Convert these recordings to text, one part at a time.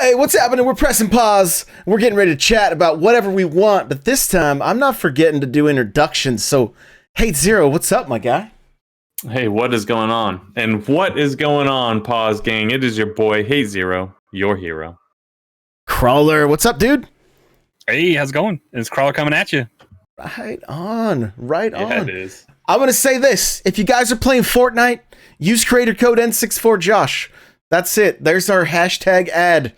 Hey, what's happening? We're pressing pause. We're getting ready to chat about whatever we want, but this time I'm not forgetting to do introductions. So, hey, Zero, what's up, my guy? Hey, what is going on? And what is going on, Pause Gang? It is your boy, Hey Zero, your hero. Crawler, what's up, dude? Hey, how's it going? It's Crawler coming at you. Right on, right on. Yeah, it is. I'm going to say this. If you guys are playing Fortnite, use creator code N64Josh. That's it. There's our hashtag ad.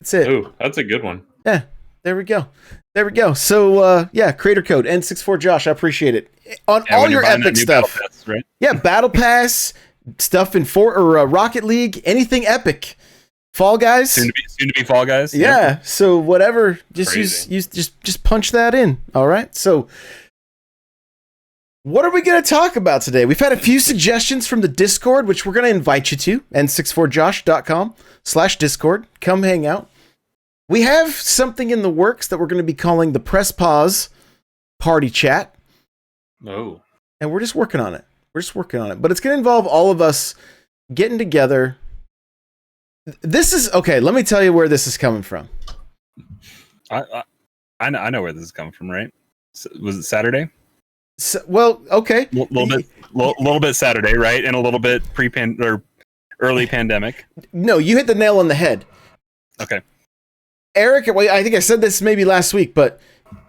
That's it. Ooh, that's a good one. Yeah, there we go. There we go. So, yeah, creator code N64Josh. I appreciate it. On all your epic stuff. Pass, right? Yeah, Battle Pass, stuff in Rocket League, anything epic. Fall Guys. Soon to be Fall Guys. Yeah, so whatever. Just Crazy. just punch that in. All right. So what are we going to talk about today? We've had a few suggestions from the Discord, which we're going to invite you to, n64josh.com/Discord. Come hang out. We have something in the works that we're going to be calling the Press Pause Party Chat, Oh. and we're just working on it. But it's going to involve all of us getting together. This is, okay, let me tell you where this is coming from. I know where this is coming from, right? Was it Saturday? So, well, okay. Little bit Saturday, right? And a little bit early pandemic. No, you hit the nail on the head. Okay. Eric, well, I think I said this maybe last week, but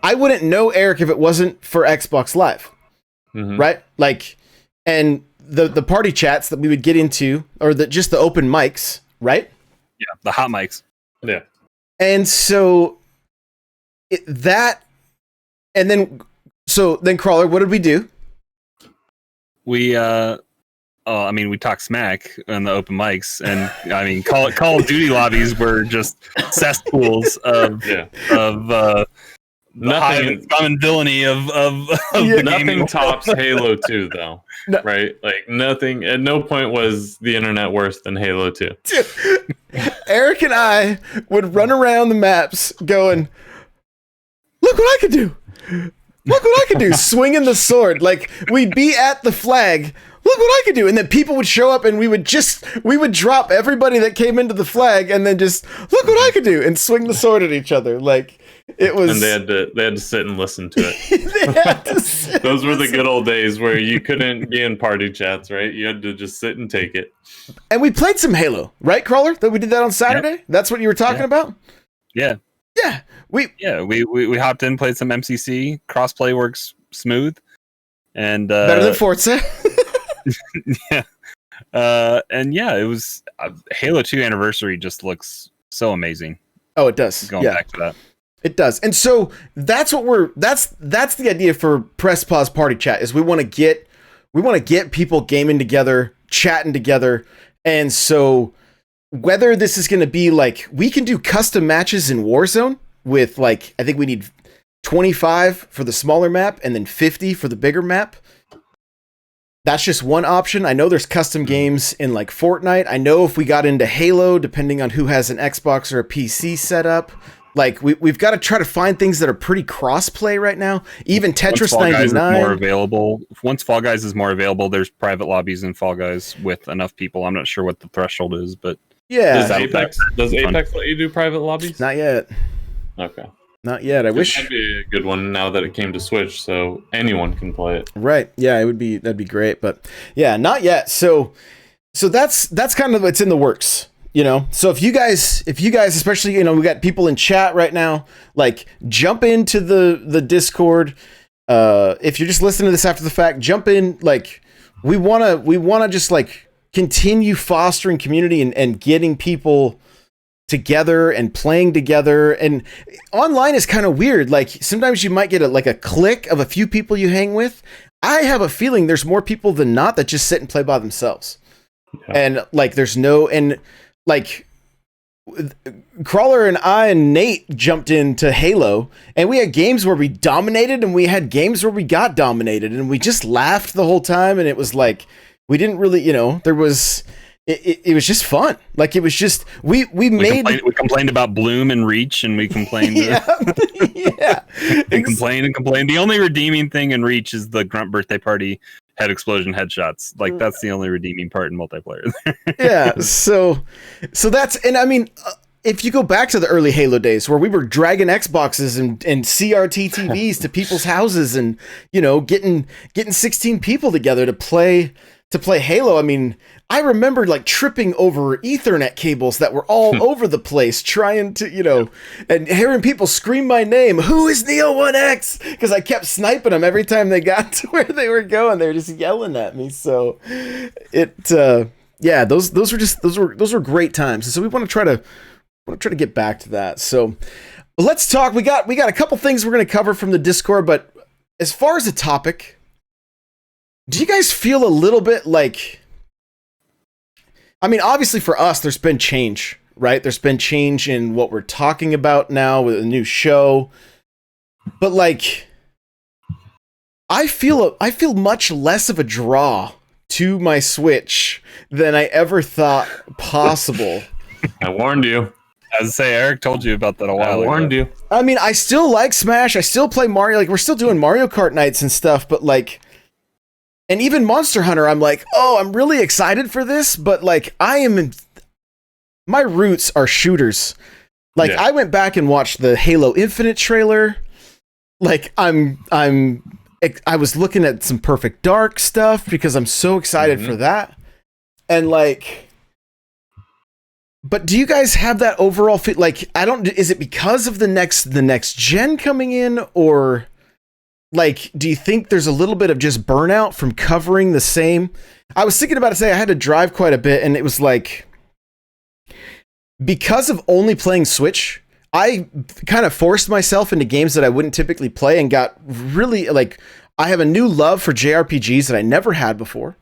I wouldn't know Eric if it wasn't for Xbox Live, right? Like, and the party chats that we would get into, or just the open mics, right? Yeah, the hot mics. Yeah. And so then Crawler, what did we do? We we talked smack on the open mics, and I mean, Call of Duty lobbies were just cesspools of Nothing common villainy of Yeah, nothing tops Halo 2 though. No. Right? Like nothing, at no point was the internet worse than Halo 2. Eric and I would run around the maps going, look what I could do. Look what I could do. Swinging the sword. Like, we'd be at the flag. Look what I could do. And then people would show up and we would drop everybody that came into the flag and then just, look what I could do, and swing the sword at each other. Like, it was. And they had to sit and listen to it. Those were the good old days where you couldn't be in party chats, right? You had to just sit and take it. And we played some Halo, right, Crawler? That we did that on Saturday? Yep. That's what you were talking about? Yeah. Yeah. We hopped in, played some MCC. Crossplay works smooth. And better than Forza. Yeah. And yeah, it was Halo 2 anniversary just looks so amazing. Oh, it does. Going back to that. It does. And so that's what that's the idea for Press Pause Party Chat, is we want to get people gaming together, chatting together. And so whether this is going to be like, we can do custom matches in Warzone with, like, I think we need 25 for the smaller map and then 50 for the bigger map. That's just one option. I know there's custom games in, like, Fortnite. I know if we got into Halo, depending on who has an Xbox or a PC set up, like, we've got to try to find things that are pretty cross-play right now. Even Tetris 99. Once Fall Guys is more available, there's private lobbies in Fall Guys with enough people. I'm not sure what the threshold is, but yeah. Does Apex let you do private lobbies? Not yet. Okay. Not yet. I wish. That'd be a good one now that it came to Switch, so anyone can play it. Right. Yeah, that'd be great. But yeah, not yet. So that's kind of, it's in the works. You know, so if you guys, especially, you know, we got people in chat right now, like, jump into the Discord. If you're just listening to this after the fact, jump in. Like, we want to just, like, continue fostering community and getting people together and playing together. And online is kind of weird. Like, sometimes you might get a clique of a few people you hang with. I have a feeling there's more people than not that just sit and play by themselves. Yeah. And, like, like, Crawler and I and Nate jumped into Halo, and we had games where we dominated, and we had games where we got dominated, and we just laughed the whole time, and it was like, we didn't really, you know, there was, it was just fun. Like, it was just, we complained about Bloom and Reach, and we complained. Yeah. and complained. The only redeeming thing in Reach is the Grunt birthday party head explosion headshots. Like, that's the only redeeming part in multiplayer. Yeah. So that's, and I mean, if you go back to the early Halo days where we were dragging Xboxes and CRT TVs to people's houses and, you know, getting 16 people together to play Halo. I mean, I remember like tripping over Ethernet cables that were all over the place trying to, you know, and hearing people scream my name. Who is Neo 1X? Because I kept sniping them every time they got to where they were going. They were just yelling at me. So yeah, those were great times. And so we want to try to get back to that. So let's talk. We got a couple things we're going to cover from the Discord, but as far as the topic, do you guys feel a little bit like, I mean, obviously for us, there's been change, right? There's been change in what we're talking about now with a new show. But like, I feel much less of a draw to my Switch than I ever thought possible. I warned you. As I say, Eric told you about that a while ago. I warned you. I mean, I still like Smash. I still play Mario. Like, we're still doing Mario Kart nights and stuff, but like, and even Monster Hunter, I'm like, oh, I'm really excited for this, but like, my roots are shooters. Like, Yeah. I went back and watched the Halo Infinite trailer. Like, I was looking at some Perfect Dark stuff because I'm so excited for that. And like, but do you guys have that overall feel? Like, is it because of the next gen coming in, or like, do you think there's a little bit of just burnout from covering the same? I was thinking about it today. I had to drive quite a bit, and it was like, because of only playing Switch, I kind of forced myself into games that I wouldn't typically play and got really like, I have a new love for JRPGs that I never had before.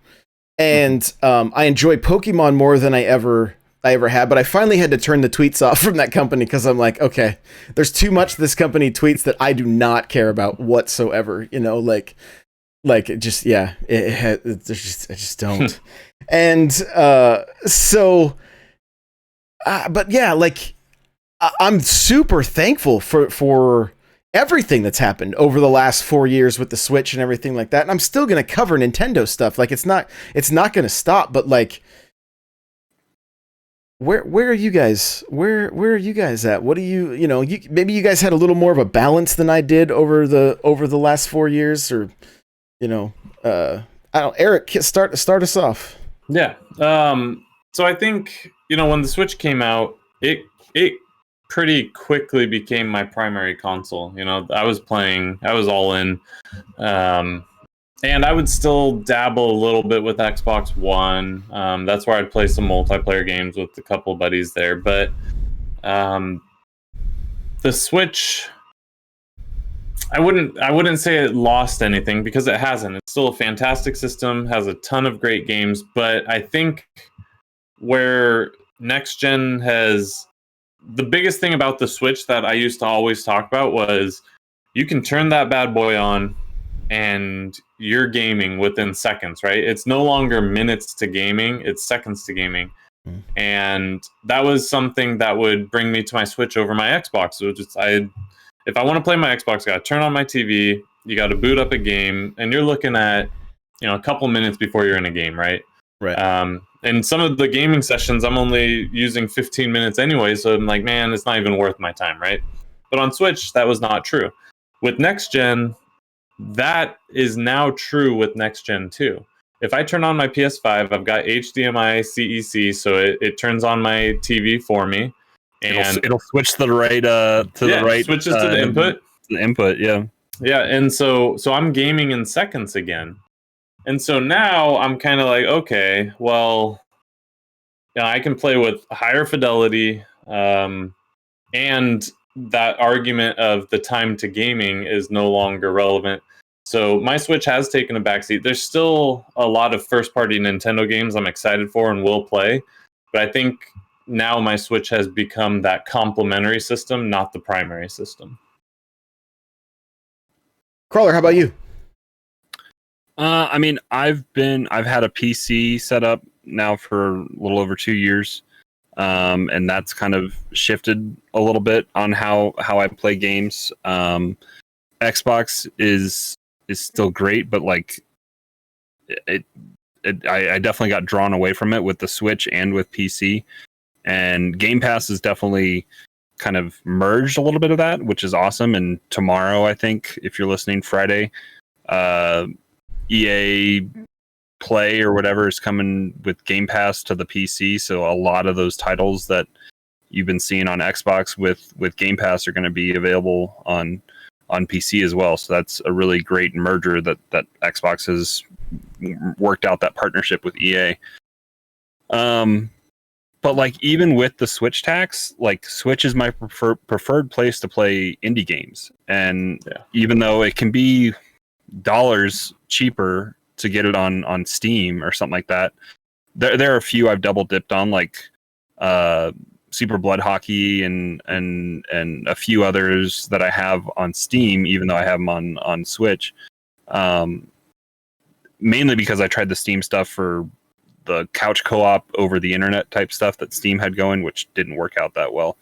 And I enjoy Pokemon more than I ever had, but I finally had to turn the tweets off from that company because I'm like, okay, there's too much this company tweets that I do not care about whatsoever, you know, like it just, yeah, I just don't. And but yeah, like I'm super thankful for everything that's happened over the last 4 years with the Switch and everything like that. And I'm still going to cover Nintendo stuff. Like, it's not going to stop, but like, where are you guys? Where are you guys at? What do you know, maybe you guys had a little more of a balance than I did over the last 4 years, or, you know, I don't, Eric, start us off. Yeah. So I think, you know, when the Switch came out, it pretty quickly became my primary console. You know, I was all in. And I would still dabble a little bit with Xbox One. That's where I'd play some multiplayer games with a couple of buddies there. But the Switch, I wouldn't say it lost anything, because it hasn't. It's still a fantastic system, has a ton of great games. But I think where next gen has, the biggest thing about the Switch that I used to always talk about was, you can turn that bad boy on and you're gaming within seconds, right? It's no longer minutes to gaming, it's seconds to gaming. And that was something that would bring me to my Switch over my Xbox. So if I want to play my Xbox, I got to turn on my TV, you got to boot up a game, and you're looking at, you know, a couple minutes before you're in a game, right? Right. And some of the gaming sessions, I'm only using 15 minutes anyway, so I'm like, man, it's not even worth my time, right? But on Switch, that was not true. With next gen, that is now true with next gen too. If I turn on my PS5, I've got HDMI CEC, so it turns on my TV for me, and It'll switch to the right switches to the input. The input, yeah. Yeah, and so I'm gaming in seconds again. And so now I'm kind of like, okay, well, you know, I can play with higher fidelity, and that argument of the time to gaming is no longer relevant. So my Switch has taken a backseat. There's still a lot of first-party Nintendo games I'm excited for and will play, but I think now my Switch has become that complementary system, not the primary system. Crawler, how about you? I mean, I've had a PC set up now for a little over 2 years, and that's kind of shifted a little bit on how I play games. Xbox is still great, but like I definitely got drawn away from it with the Switch and with PC, And Game Pass is definitely kind of merged a little bit of that, which is awesome. And tomorrow, I think, if you're listening Friday, EA Play or whatever is coming with Game Pass to the PC. So a lot of those titles that you've been seeing on Xbox with Game Pass are going to be available on PC as well. So that's a really great merger that Xbox has worked out, that partnership with EA. But like, even with the Switch tax, like, Switch is my preferred place to play indie games. And even though it can be dollars cheaper to get it on Steam or something like that, there are a few I've double dipped on, like Super Blood Hockey and a few others that I have on Steam, even though I have them on Switch. Mainly because I tried the Steam stuff for the couch co-op over the internet type stuff that Steam had going, which didn't work out that well.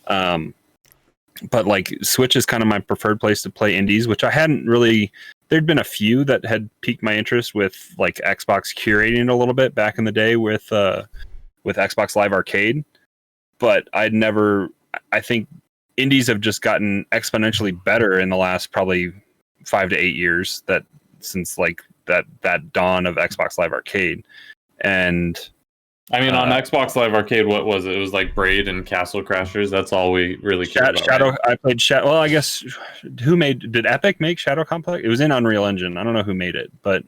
But like, Switch is kind of my preferred place to play indies, which I hadn't really. There'd been a few that had piqued my interest with like Xbox curating a little bit back in the day with Xbox Live Arcade, but I'd never. I think indies have just gotten exponentially better in the last probably 5 to 8 years, that since like that dawn of Xbox Live Arcade. And I mean, on Xbox Live Arcade, what was it? It was like Braid and Castle Crashers. That's all we really cared about. Shadow. Right? I played Shadow. Well, I guess did Epic make Shadow Complex? It was in Unreal Engine. I don't know who made it, but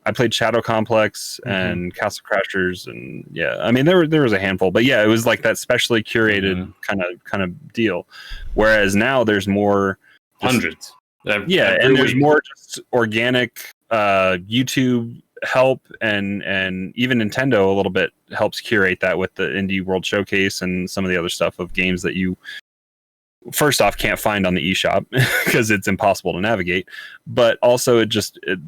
I played Shadow Complex and Castle Crashers, and yeah, I mean, there was a handful, but yeah, it was like that specially curated kind of deal. Whereas now there's more, hundreds. And there's more just organic YouTube help, and even Nintendo a little bit helps curate that with the Indie World Showcase and some of the other stuff of games that you first off can't find on the eShop because it's impossible to navigate, but also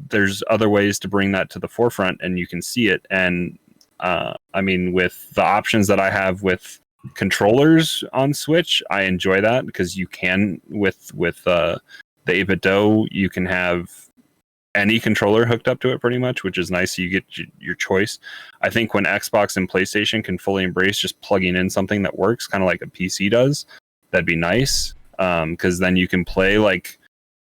there's other ways to bring that to the forefront and you can see it. And I mean, with the options that I have with controllers on Switch, I enjoy that because you can with the 8-bit DOE, you can have any controller hooked up to it pretty much, which is nice. So you get your choice. I think when Xbox and PlayStation can fully embrace just plugging in something that works, kind of like a PC does, that'd be nice. Because then you can play like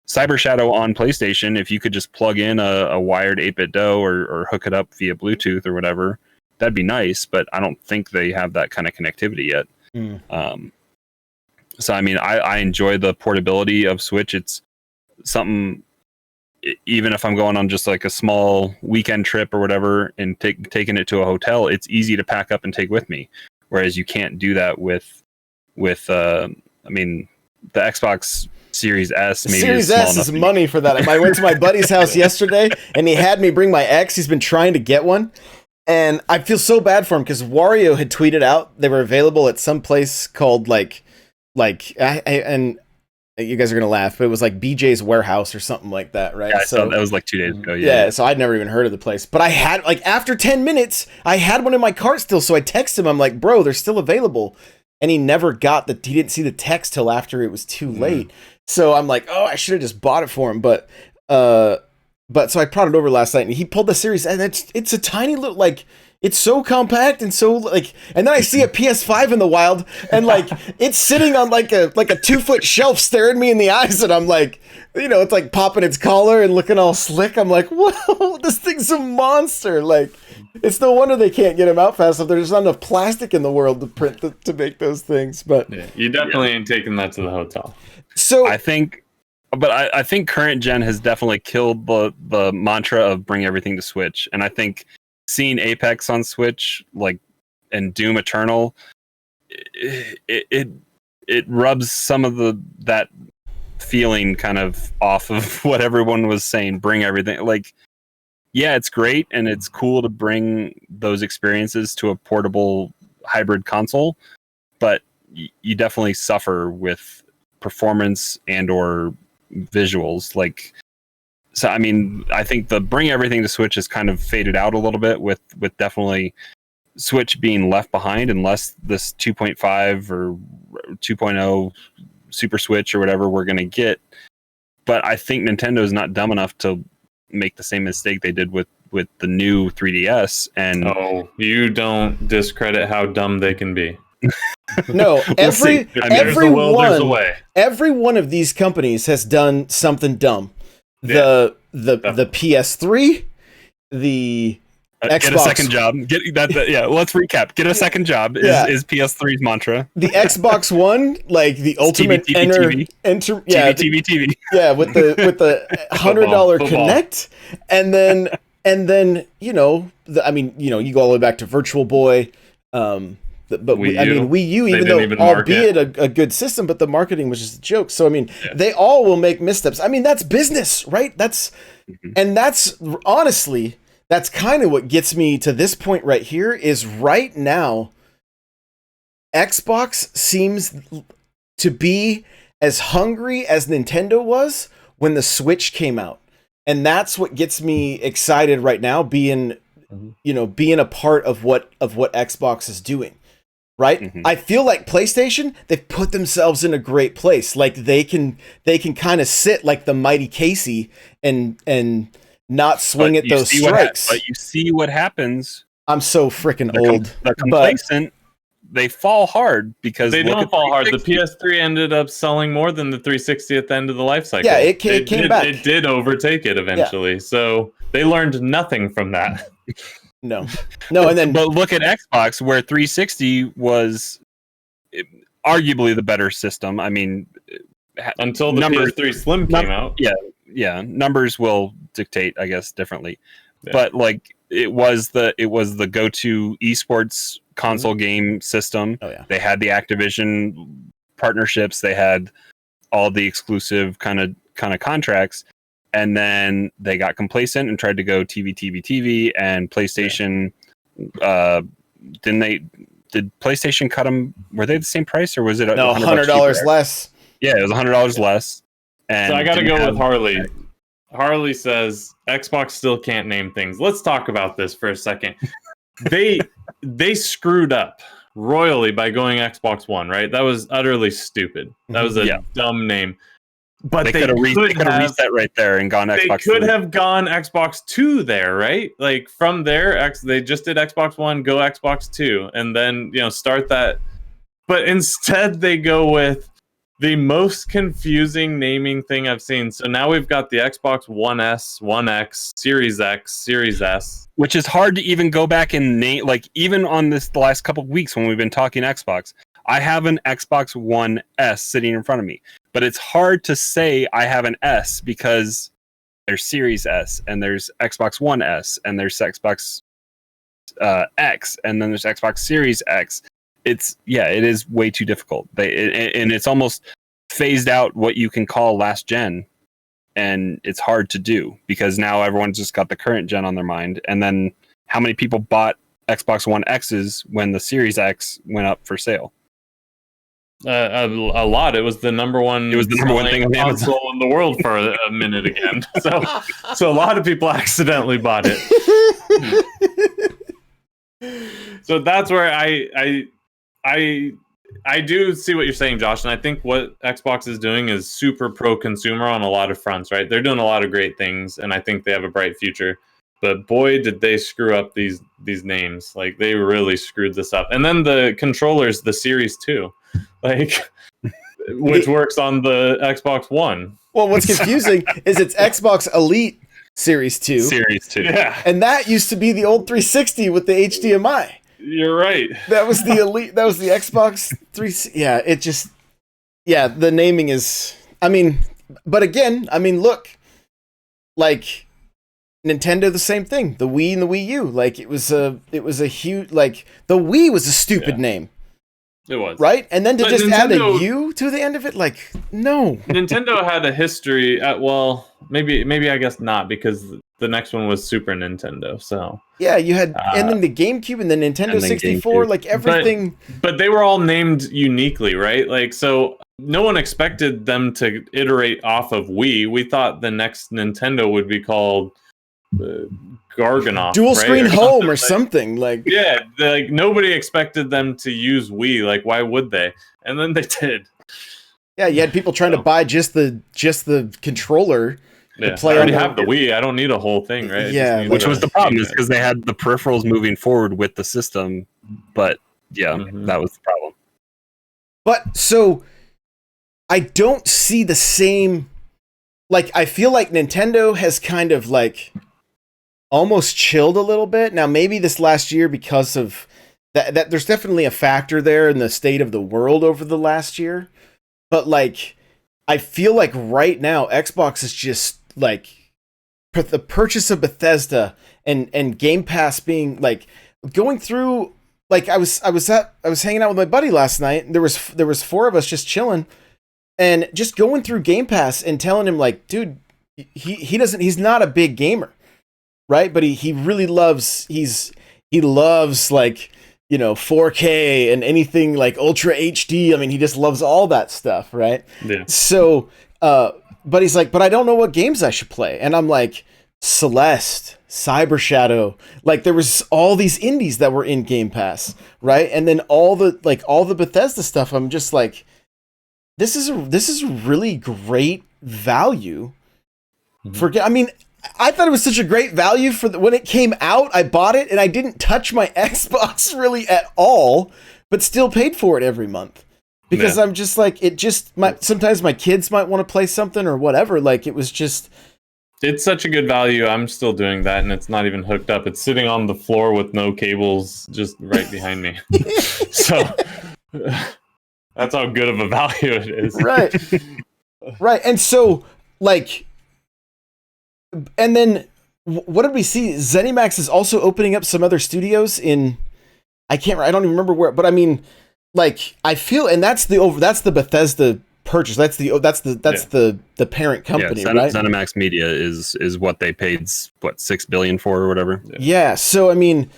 Cyber Shadow on PlayStation. If you could just plug in a wired 8-bit DOE or hook it up via Bluetooth or whatever, that'd be nice. But I don't think they have that kind of connectivity yet. So I mean, I enjoy the portability of Switch. It's something. Even if I'm going on just like a small weekend trip or whatever and taking it to a hotel, it's easy to pack up and take with me. Whereas you can't do that with I mean, the Xbox Series S. Maybe Series S is money for that. I went to my buddy's house yesterday and he had me bring my X. He's been trying to get one. And I feel so bad for him because Wario had tweeted out they were available at some place called and you guys are gonna laugh, but it was like BJ's Warehouse or something like that, right? Yeah, I saw that was like 2 days ago. Yeah, so I'd never even heard of the place, but I had like after 10 minutes, I had one in my cart still. So I texted him, I'm like, bro, they're still available, and he never got he didn't see the text till after it was too late. So I'm like, oh, I should have just bought it for him, but so I brought it over last night, and he pulled the Series, and it's a tiny little like. It's so compact and so like, and then I see a PS5 in the wild, and like it's sitting on like a 2-foot shelf staring me in the eyes, and I'm like, it's like popping its collar and looking all slick. I'm like, whoa, this thing's a monster. Like, it's no wonder they can't get them out fast enough. There's not enough plastic in the world to print to make those things. But yeah, you definitely ain't taking that to the hotel. So I think current gen has definitely killed the mantra of bring everything to Switch, and I think seeing Apex on Switch, like, and Doom Eternal, it rubs some of that feeling kind of off of what everyone was saying. Bring everything. Like, yeah, it's great and it's cool to bring those experiences to a portable hybrid console, but you definitely suffer with performance and or visuals. Like, so, I mean, I think the bring everything to Switch has kind of faded out a little bit with definitely Switch being left behind unless this 2.5 or 2.0 Super Switch or whatever we're going to get. But I think Nintendo is not dumb enough to make the same mistake they did with with the new 3DS. And oh, you don't discredit how dumb they can be. No, every there's a will, there's a way. Every one of these companies has done something dumb. The PS3, the Xbox, get a second job. Let's recap. Get a second job is PS3's mantra. The Xbox One, like the ultimate TV. TV. Yeah, with the $100 Connect, and then you go all the way back to Virtual Boy. Wii U, even though albeit a good system, but the marketing was just a joke. So they all will make missteps. That's business, right? And that's honestly, that's kind of what gets me to this point right here. Is right now, Xbox seems to be as hungry as Nintendo was when the Switch came out, and that's what gets me excited right now. Being a part of what Xbox is doing. Right? Mm-hmm. I feel like PlayStation, they've put themselves in a great place. Like they can kind of sit like the mighty Casey and not swing at those strikes. But you see what happens. I'm so freaking old. The complacent, they fall hard because they don't fall hard. The PS3 ended up selling more than the 360 at the end of the life cycle. Yeah, it came back. It did overtake it eventually. Yeah. So they learned nothing from that. No, and then but look at Xbox, where 360 was arguably the better system. Until the PS3 Slim came out. Yeah, numbers will dictate, I guess, differently. Yeah. But like it was the go-to esports console game system. Oh yeah, they had the Activision partnerships. They had all the exclusive kind of contracts. And then they got complacent and tried to go TV, and PlayStation. Did PlayStation cut them? Were they the same price, or was it $100 less? Yeah, it was $100 less. And so I got to go with Harley. Harley says Xbox still can't name things. Let's talk about this for a second. They screwed up royally by going Xbox One, right? That was utterly stupid. That was a dumb name. But they could have reset right there and gone Xbox. They could have gone Xbox 2 there, right? Like from there, they just did Xbox One, go Xbox 2, and then start that. But instead, they go with the most confusing naming thing I've seen. So now we've got the Xbox One S, One X, Series S, which is hard to even go back and name. Like even on the last couple of weeks when we've been talking Xbox, I have an Xbox One S sitting in front of me. But it's hard to say I have an S because there's Series S and there's Xbox One S and there's Xbox X and then there's Xbox Series X. It is way too difficult. And it's almost phased out what you can call last gen, and it's hard to do because now everyone's just got the current gen on their mind. And then how many people bought Xbox One X's when the Series X went up for sale? A lot. It was the number one. It was the number one thing on console in the world for a minute again. So a lot of people accidentally bought it. So that's where I do see what you're saying, Josh, and I think what Xbox is doing is super pro-consumer on a lot of fronts. Right, they're doing a lot of great things, and I think they have a bright future. But boy, did they screw up these names! Like they really screwed this up. And then the controllers, the Series 2. Which works on the Xbox One. Well, what's confusing is it's Xbox Elite Series 2. Series 2. Yeah. And that used to be the old 360 with the HDMI. You're right. That was the Elite. That was the Xbox 360. Yeah, it just... Yeah, the naming is... but again, look. Like, Nintendo, the same thing. The Wii and the Wii U. Like, it was a huge... Like, the Wii was a stupid name. It was. Right? And then to just add a U to the end of it? Like, no. Nintendo had a history. Maybe I guess not, because the next one was Super Nintendo. So yeah, you had, and then the GameCube and the Nintendo 64, like everything. But they were all named uniquely, right? Like, so no one expected them to iterate off of Wii. We thought the next Nintendo would be called Garganoff, dual screen right? home or something like. Yeah, like nobody expected them to use Wii. Like, why would they? And then they did. Yeah, you had people trying to buy just the controller Yeah, play I already on have the Wii. I don't need a whole thing, right? I just Yeah, need Which was the problem, is gamepad. because they had the peripherals moving forward with the system, but yeah, that was the problem. But so I don't see the same. Like, I feel like Nintendo has kind of like almost chilled a little bit. Now, maybe this last year because of that there's definitely a factor there in the state of the world over the last year. But like, I feel like right now Xbox is just like the purchase of Bethesda and Game Pass being like going through. Like, I was hanging out with my buddy last night. And there was four of us just chilling and just going through Game Pass and telling him like, dude, he's not a big gamer, right? But he really loves he loves like, 4K and anything like Ultra HD. I mean, he just loves all that stuff, right? Yeah. So, but he's like, but I don't know what games I should play. And I'm like, Celeste, Cyber Shadow. Like, there was all these indies that were in Game Pass, right? And then all the Bethesda stuff. I'm just like, this is really great value. I mean, I thought it was such a great value for when it came out. I bought it and I didn't touch my Xbox really at all, but still paid for it every month because I'm just like, sometimes my kids might want to play something or whatever. Like, it was just, it's such a good value. I'm still doing that, and it's not even hooked up. It's sitting on the floor with no cables, just right behind me. So that's how good of a value it is. Right. Right. And so, like, and then what did we see? ZeniMax is also opening up some other studios in, I don't even remember where, but I mean, like, I feel, and that's the Bethesda purchase. That's the parent company, yeah, right? ZeniMax Media is what they paid, what, $6 billion for or whatever. Yeah. So I mean,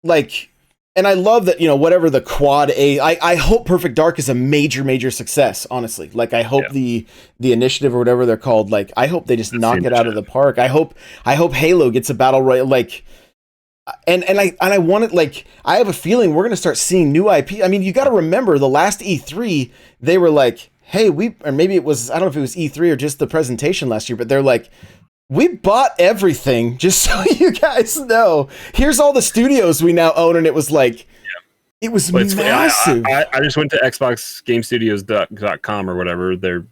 like, and I love that, whatever the Quad A, I hope Perfect Dark is a major success, honestly. Like, I hope the initiative or whatever they're called, like, I hope they just knock it out of the park. I hope Halo gets a battle royale, like, and I want it, like, I have a feeling we're going to start seeing new IP. I mean, you got to remember the last E3, they were like, hey, or maybe it was, I don't know if it was E3 or just the presentation last year, but they're like, we bought everything, just so you guys know. Here's all the studios we now own, and it was like, it was massive. I just went to xboxgamestudios.com or whatever, their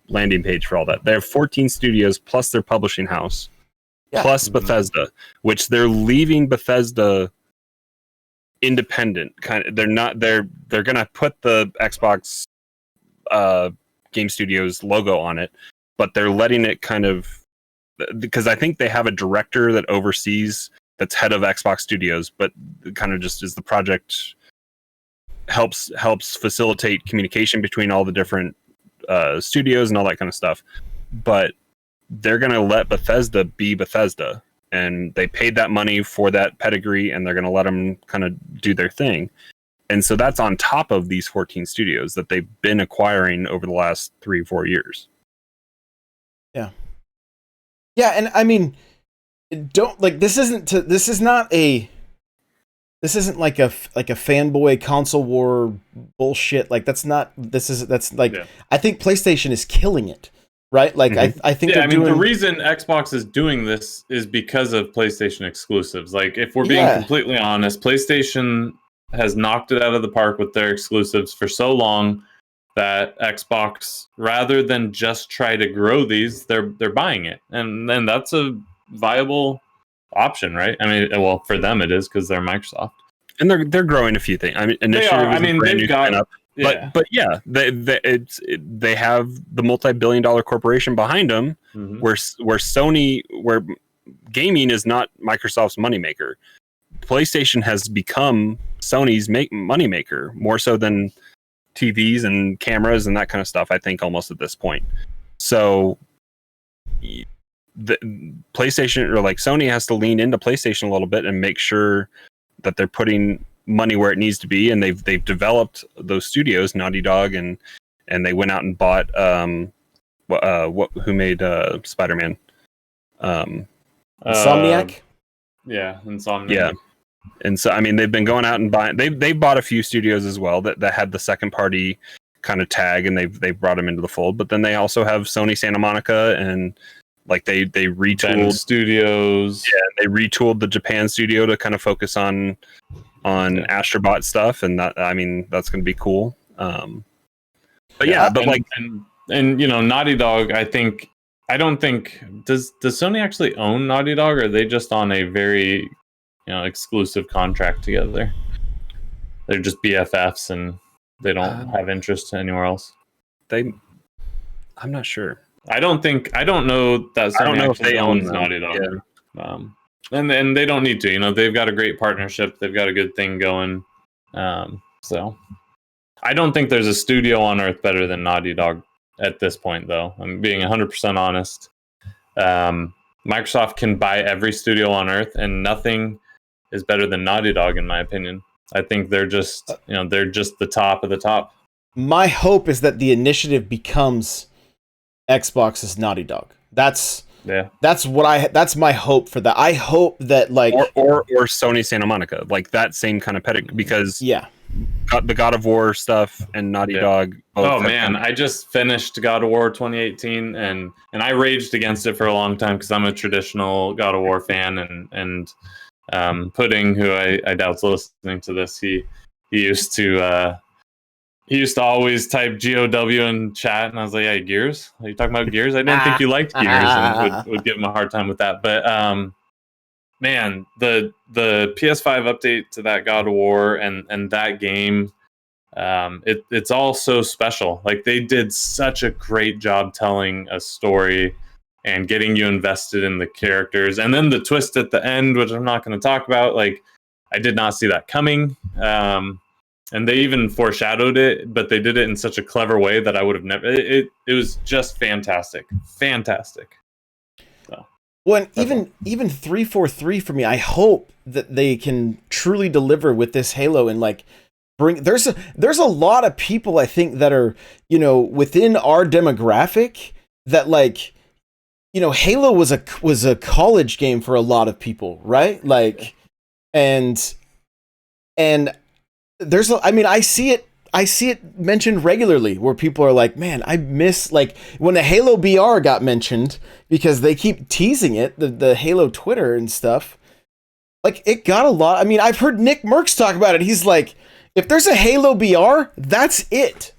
landing page for all that. They have 14 studios plus their publishing house, plus Bethesda, which they're leaving Bethesda independent. They're gonna put the Xbox Game Studios logo on it, but they're letting it kind of, because I think they have a director that oversees, that's head of Xbox Studios, but kind of just is the project helps facilitate communication between all the different studios and all that kind of stuff. But they're going to let Bethesda be Bethesda, and they paid that money for that pedigree, and they're going to let them kind of do their thing. And so that's on top of these 14 studios that they've been acquiring over the last 3 or 4 years. Yeah, and I mean, this isn't like a fanboy console war bullshit. Like, that's like, I think PlayStation is killing it, right? Like, I think the reason Xbox is doing this is because of PlayStation exclusives. Like, if we're being completely honest, PlayStation has knocked it out of the park with their exclusives for so long that Xbox, rather than just try to grow these, they're buying it, and then that's a viable option, right? I mean, well, for them it is because they're Microsoft, and they're growing a few things. I mean, initially, they are. I mean, they've got up, but yeah, they have the multi-billion-dollar corporation behind them, where gaming is not Microsoft's moneymaker. PlayStation has become Sony's moneymaker more so than TVs and cameras and that kind of stuff, I think, almost at this point. So the PlayStation, or like Sony, has to lean into PlayStation a little bit and make sure that they're putting money where it needs to be, and they've developed those studios, Naughty Dog, and they went out and bought who made Spider-Man? Insomniac? Insomniac. Yeah. And so, I mean, they've been going out and buying. They bought a few studios as well that had the second party kind of tag, and they've brought them into the fold. But then they also have Sony Santa Monica and Like they Bend retooled Studios. they retooled the Japan studio to kind of focus on Astrobot stuff, and that, I mean, that's going to be cool. But yeah, but and you know, Naughty Dog, I don't think does Sony actually own Naughty Dog, or are they just on a very, exclusive contract together? They're just BFFs and they don't have interest anywhere else. I'm not sure. I don't know that Sony I don't know if actually they owns own Naughty Dog. Yeah. And they don't need to. You know, they've got a great partnership. They've got a good thing going. So I don't think there's a studio on Earth better than Naughty Dog at this point, though. I'm being 100% honest. Microsoft can buy every studio on Earth, and nothing is better than Naughty Dog, in my opinion. I think they're just the top of the top. My hope is that the initiative becomes Xbox's Naughty Dog. That's my hope for that. I hope that or Sony Santa Monica, like that same kind of pedigree, because the God of War stuff and Naughty Dog. Oh man, I just finished God of War 2018, and I raged against it for a long time because I'm a traditional God of War fan, and Pudding, who I doubt's listening to this, he used to always type GOW in chat, and I was like, "Yeah, Gears? Are you talking about Gears? I didn't think you liked Gears," and would give him a hard time with that. But man, the PS5 update to that God of War and that game, it's all so special. Like, they did such a great job telling a story and getting you invested in the characters, and then the twist at the end, which I'm not going to talk about. Like, I did not see that coming. And they even foreshadowed it, but they did it in such a clever way that I would have never. It was just fantastic. So, well, even 343 for me, I hope that they can truly deliver with this Halo and bring. There's a lot of people, I think, that are within our demographic that Halo was a college game for a lot of people, right? And I see it mentioned regularly where people are like, man, I miss when the Halo BR got mentioned, because they keep teasing it, the Halo Twitter and stuff. It got a lot. I mean, I've heard Nick Merckx talk about it. He's like, if there's a Halo BR, that's it.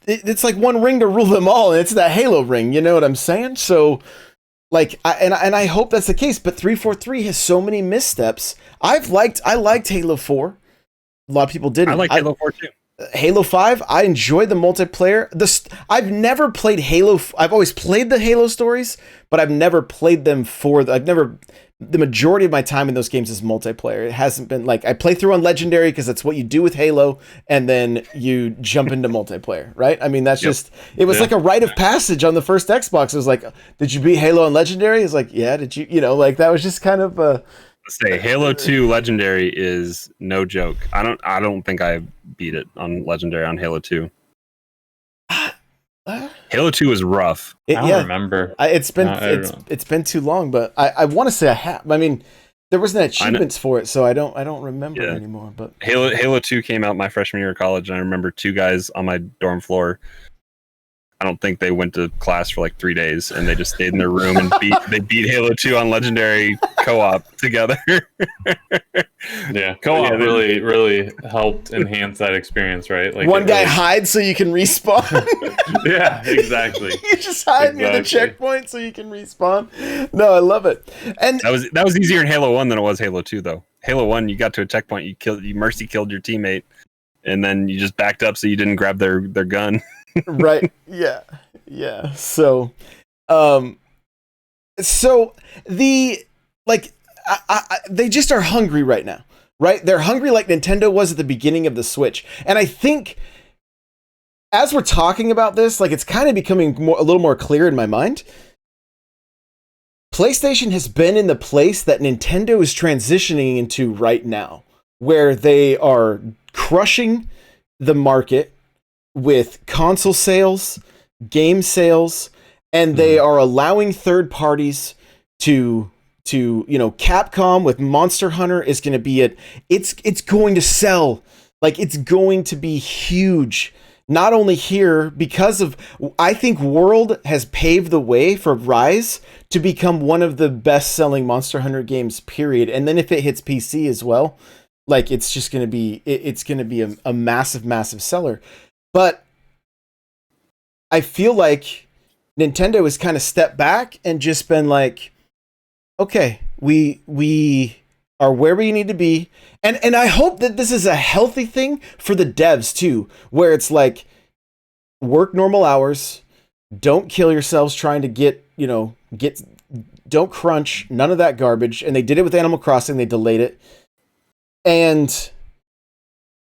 It's like one ring to rule them all, and it's that Halo ring. You know what I'm saying? So, I hope that's the case. But 343 has so many missteps. I liked Halo 4. A lot of people didn't. I like Halo 4 too. Halo 5, I enjoyed the multiplayer. I've never played Halo. I've always played the Halo stories, but I've never played them the majority of my time in those games is multiplayer. It hasn't been I play through on Legendary because that's what you do with Halo, and then you jump into multiplayer, right? I mean, that's just, it was like a rite of passage on the first Xbox. It was like, did you beat Halo on Legendary? It's like, yeah, did you, that was just kind of say Halo 2 Legendary is no joke. I don't think I beat it on Legendary on Halo 2. Halo 2 is rough. I don't remember. It's been too long, but I want to say I have. I mean, there wasn't achievements for it, so I don't remember it anymore. But Halo 2 came out my freshman year of college, and I remember two guys on my dorm floor. I don't think they went to class for 3 days, and they just stayed in their room and beat Halo 2 on Legendary co-op together. Yeah, co-op really, really helped enhance that experience, right? One guy hides so you can respawn. Yeah, exactly. You just hide near the checkpoint so you can respawn. No, I love it. And that was easier in Halo 1 than it was Halo 2, though. Halo 1, you got to a checkpoint, you mercy killed your teammate, and then you just backed up so you didn't grab their gun. Right. Yeah. So the they just are hungry right now, right? They're hungry like Nintendo was at the beginning of the Switch. And I think as we're talking about this, it's kind of becoming a little more clear in my mind. PlayStation has been in the place that Nintendo is transitioning into right now, where they are crushing the market with console sales, game sales, and they are allowing third parties to Capcom with Monster Hunter is going to be it's going to sell. It's going to be huge. not only here because of, I think World has paved the way for Rise to become one of the best selling Monster Hunter games, period. And then if it hits PC as well, like it's just going to be, it's going to be a massive, massive seller. But I feel like Nintendo has kind of stepped back and just been like, okay, we are where we need to be. And I hope that this is a healthy thing for the devs too, where it's like, work normal hours, don't kill yourselves trying to get, don't crunch, none of that garbage. And they did it with Animal Crossing, they delayed it. And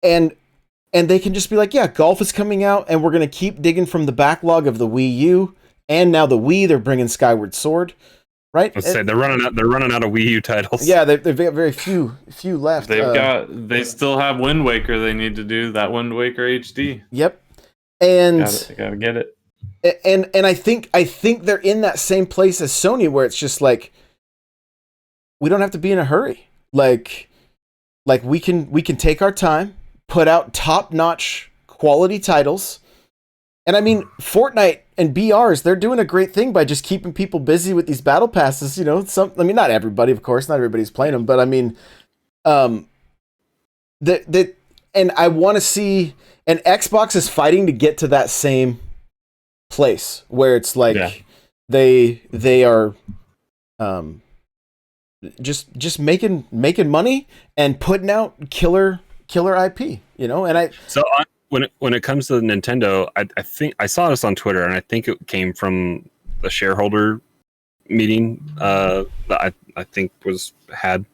they can just be like, yeah, golf is coming out and we're going to keep digging from the backlog of the Wii U and now the Wii, they're bringing Skyward Sword. Right? Let's say they're running out of Wii U titles. Yeah, they've got very few left. They still have Wind Waker. They need to do that Wind Waker HD. Yep, and gotta get it. And I think they're in that same place as Sony, where it's just like, we don't have to be in a hurry. Like we can take our time, put out top notch quality titles. And I mean, Fortnite and BRs, they're doing a great thing by just keeping people busy with these battle passes. Not everybody, of course, not everybody's playing them, but I mean, and I want to see, and Xbox is fighting to get to that same place where it's like they are just making money and putting out killer IP, and When it comes to Nintendo, I think I saw this on Twitter, and I think it came from the shareholder meeting that I think was had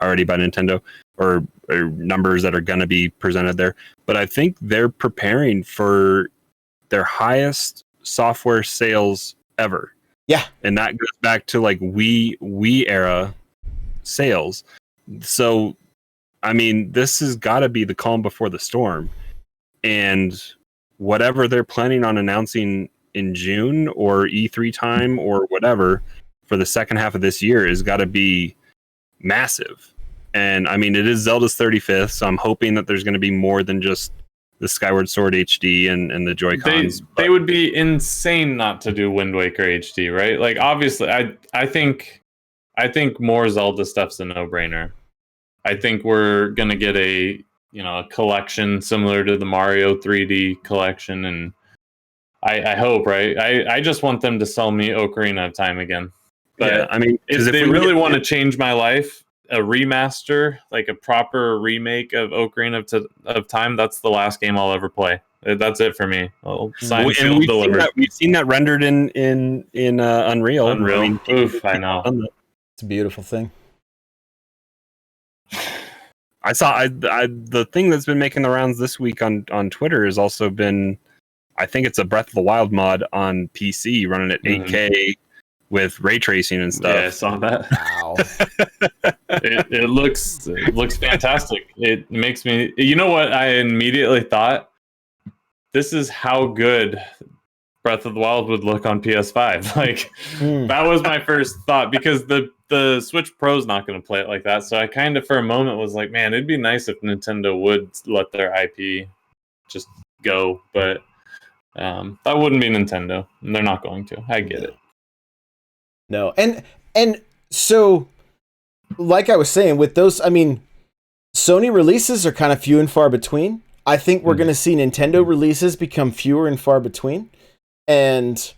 already by Nintendo, or numbers that are going to be presented there. But I think they're preparing for their highest software sales ever. Yeah, and that goes back to like Wii era sales. So, I mean, this has got to be the calm before the storm. And whatever they're planning on announcing in June or E3 time or whatever for the second half of this year has got to be massive. And I mean, it is Zelda's 35th, so I'm hoping that there's going to be more than just the Skyward Sword HD and the Joy-Cons. They would be insane not to do Wind Waker HD, right? Like, obviously, I think more Zelda stuff's a no-brainer. I think we're going to get a collection similar to the Mario 3D collection, and I hope, right? I just want them to sell me Ocarina of Time again. But yeah, I mean, if they really want to change my life, a remaster, like a proper remake of Ocarina of Time, that's the last game I'll ever play. That's it for me. I'll sign, seal, deliver. We've seen that rendered in Unreal. I mean, oof, I know. It's a beautiful thing. I saw the thing that's been making the rounds this week on Twitter has also been, I think it's a Breath of the Wild mod on PC running at 8K with ray tracing and stuff. Yeah, I saw that. Wow. it looks fantastic. It makes me, you know what I immediately thought? This is how good Breath of the Wild would look on PS5. Like, that was my first thought, because the Switch Pro's not going to play it like that. So I kind of, for a moment, was like, man, it'd be nice if Nintendo would let their IP just go. But that wouldn't be Nintendo. And they're not going to. I get it. No. And so, like I was saying, with those, I mean, Sony releases are kind of few and far between. I think we're going to see Nintendo releases become fewer and far between. And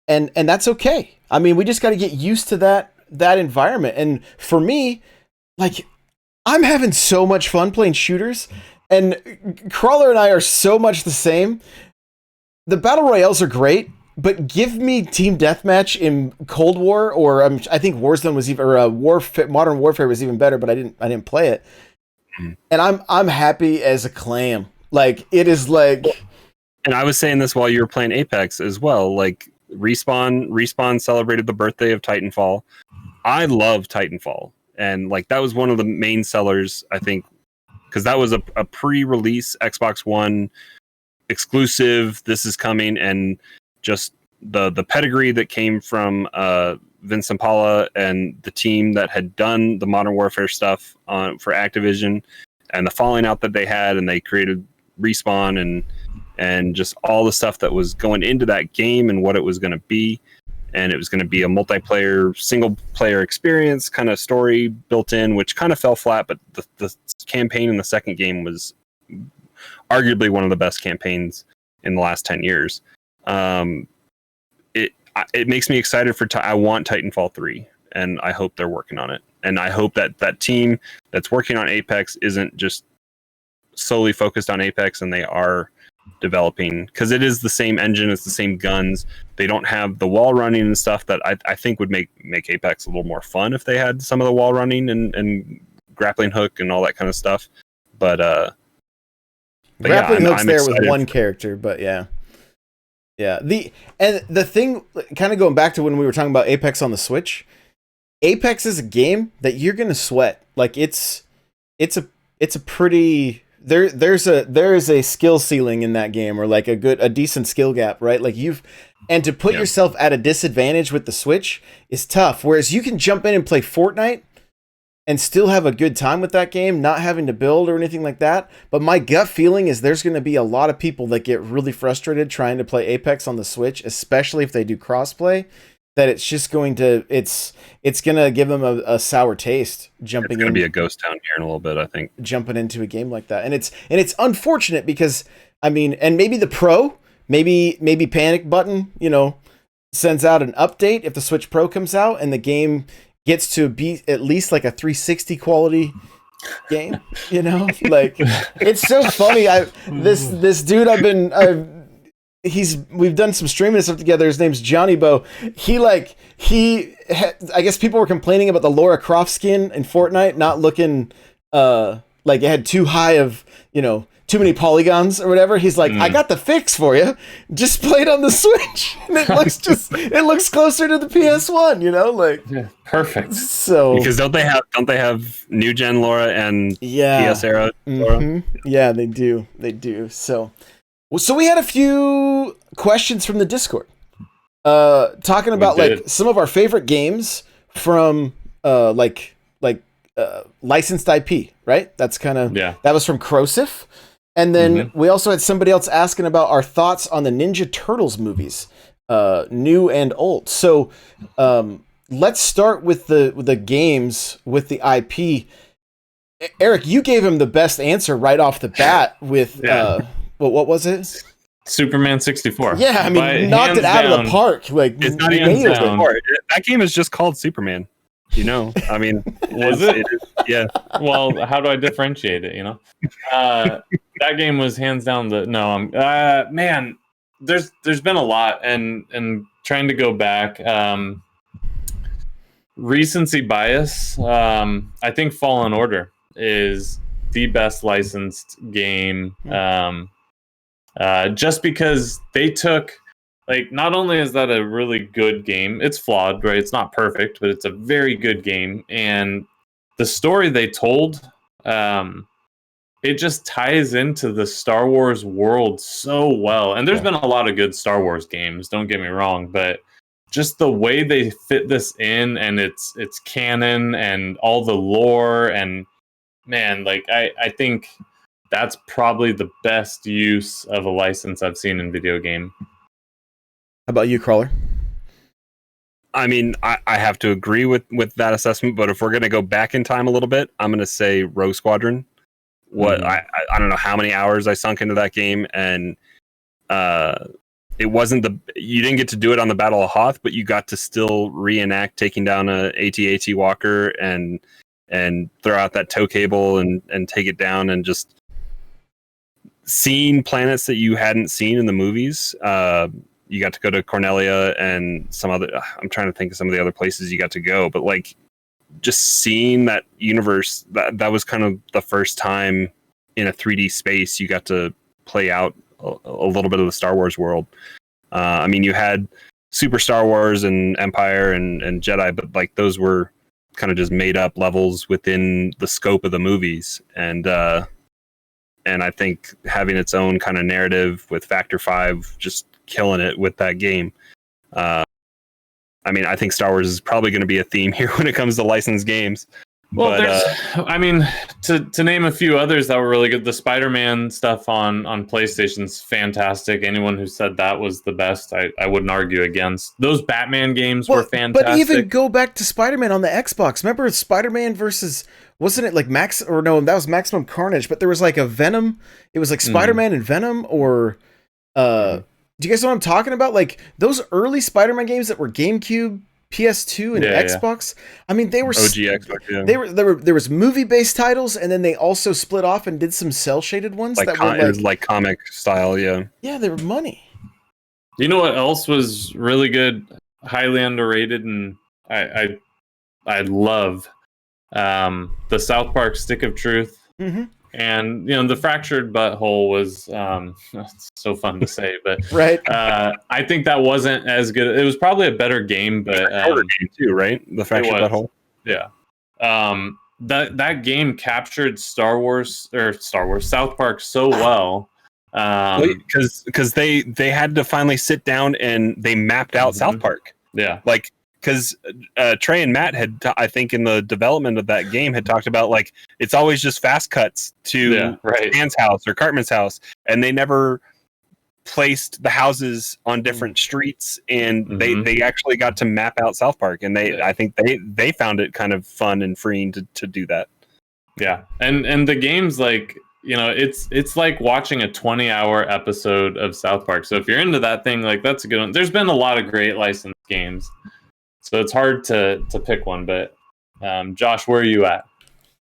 that's okay. I mean, we just got to get used to that environment. And for me, like, I'm having so much fun playing shooters, and Crawler and I are so much the same. The battle royales are great, but give me team deathmatch in Cold War, or I think Warzone was even, or Modern Warfare was even better, but I didn't play it. And I'm happy as a clam. Like, it is like. And I was saying this while you were playing Apex as well. Like, Respawn celebrated the birthday of Titanfall. I love Titanfall, and like that was one of the main sellers, I think, because that was a pre-release Xbox One exclusive. This is coming, and just the pedigree that came from Vince Impala and the team that had done the Modern Warfare stuff for Activision, and the falling out that they had, and they created Respawn, and just all the stuff that was going into that game and what it was going to be. And it was going to be a multiplayer, single player experience kind of story built in, which kind of fell flat. But the campaign in the second game was arguably one of the best campaigns in the last 10 years. It makes me excited for, I want Titanfall 3, and I hope they're working on it. And I hope that team that's working on Apex isn't just solely focused on Apex, and they are developing, because it is the same engine, it's the same guns. They don't have the wall running and stuff that I think would make Apex a little more fun if they had some of the wall running and grappling hook and all that kind of stuff. But grappling hook's I'm there with one character, but yeah. The thing, kind of going back to when we were talking about Apex on the Switch, Apex is a game that you're gonna sweat. Like it's a pretty, there is a skill ceiling in that game, or like a decent skill gap, right? Like and to put yourself at a disadvantage with the Switch is tough. Whereas you can jump in and play Fortnite and still have a good time with that game, not having to build or anything like that. But my gut feeling is there's going to be a lot of people that get really frustrated trying to play Apex on the Switch, especially if they do crossplay, that it's just going to, it's going to give them a sour taste jumping in. It's going to be a ghost town here in a little bit, I think. Jumping into a game like that. And it's unfortunate because, I mean, and maybe the Pro, maybe Panic Button, sends out an update if the Switch Pro comes out and the game gets to be at least like a 360 quality game, like it's so funny. This dude we've done some streaming and stuff together. His name's Johnny Bo. I guess people were complaining about the Lara Croft skin in Fortnite not looking like it had too high of, too many polygons or whatever. He's like, I got the fix for you. Just play it on the Switch. And it looks closer to the PS1, perfect. So because don't they have new gen Laura and PS era Laura? Mm-hmm. Yeah, they do. So we had a few questions from the Discord. Talking about like some of our favorite games from licensed IP, right? That's kind of that was from Crosif. And then we also had somebody else asking about our thoughts on the Ninja Turtles movies, new and old. So let's start with the games with the IP. Eric, you gave him the best answer right off the bat with what was it? Superman 64. Yeah, I mean, knocked it out of the park. Like, it's not hands down. That game is just called Superman. I mean, was it? Yeah. Well, how do I differentiate it? That game was hands down man. There's been a lot, and trying to go back. Recency bias. I think Fallen Order is the best licensed game. Just because they took. Like, not only is that a really good game, it's flawed, right? It's not perfect, but it's a very good game. And the story they told, it just ties into the Star Wars world so well. And there's been a lot of good Star Wars games, don't get me wrong, but just the way they fit this in, and it's canon and all the lore, and man, like I think that's probably the best use of a license I've seen in video game. How about you, Crawler? I mean, I have to agree with that assessment, but if we're going to go back in time a little bit, I'm going to say Rogue Squadron. I don't know how many hours I sunk into that game, and it wasn't you didn't get to do it on the Battle of Hoth, but you got to still reenact taking down a AT-AT Walker and throw out that tow cable and take it down, and just seeing planets that you hadn't seen in the movies. You got to go to Cornelia and some other. I'm trying to think of some of the other places you got to go, but like just seeing that universe, that was kind of the first time in a 3D space you got to play out a little bit of the Star Wars world. I mean, you had Super Star Wars and Empire and Jedi, but like those were kind of just made up levels within the scope of the movies, and I think having its own kind of narrative with Factor 5 just killing it with that game. I mean, I think Star Wars is probably going to be a theme here when it comes to licensed games. Well, But, I mean, to name a few others that were really good, the Spider-Man stuff on PlayStation's fantastic. Anyone who said that was the best, I wouldn't argue against. Those Batman games were fantastic. But even go back to Spider-Man on the Xbox. Remember Spider-Man versus, wasn't it like that was Maximum Carnage, but there was like a Venom. It was like Spider-Man and Venom, or do you guys know what I'm talking about? Like those early Spider-Man games that were GameCube, PS2 and Xbox. I mean, they were OG Xbox. Yeah. There was movie-based titles, and then they also split off and did some cel-shaded ones Like that were it was like comic style. Yeah. Yeah, they were money. You know what else was really good, highly underrated, and I love the South Park Stick of Truth. Mm-hmm. And the Fractured Butthole was it's so fun to say, but right. I think that wasn't as good. It was probably a better game, but harder game too, right? The Fractured Butthole. Yeah. That game captured South Park so well. Because they had to finally sit down and they mapped out South Park. Yeah. Like, because Trey and Matt had, I think, in the development of that game, had talked about like it's always just fast cuts to Stan's house or Cartman's house, and they never placed the houses on different streets, and they actually got to map out South Park, and I think they found it kind of fun and freeing to do that. Yeah, and the game's like, it's like watching a 20-hour episode of South Park. So if you're into that thing, like that's a good one. There's been a lot of great licensed games. So it's hard to pick one, but Josh, where are you at?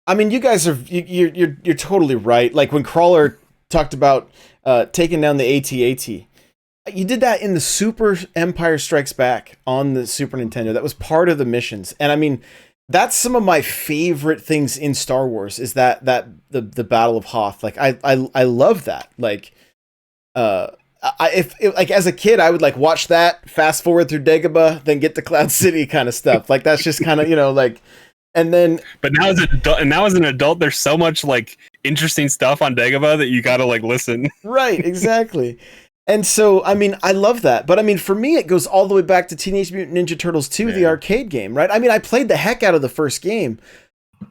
I mean, you guys are you're totally right. Like when Crawler talked about taking down the AT-AT, you did that in the Super Empire Strikes Back on the Super Nintendo. That was part of the missions, and I mean, that's some of my favorite things in Star Wars. Is that the Battle of Hoth? Like I love that. Like if like as a kid, I would like watch that, fast forward through Dagobah, then get to Cloud City kind of stuff. Like that's just kind of like, and then. But now as an adult, there's so much like interesting stuff on Dagobah that you gotta like listen. Right, exactly. And so I mean, I love that, but I mean, for me, it goes all the way back to Teenage Mutant Ninja Turtles 2, the arcade game, right? I mean, I played the heck out of the first game,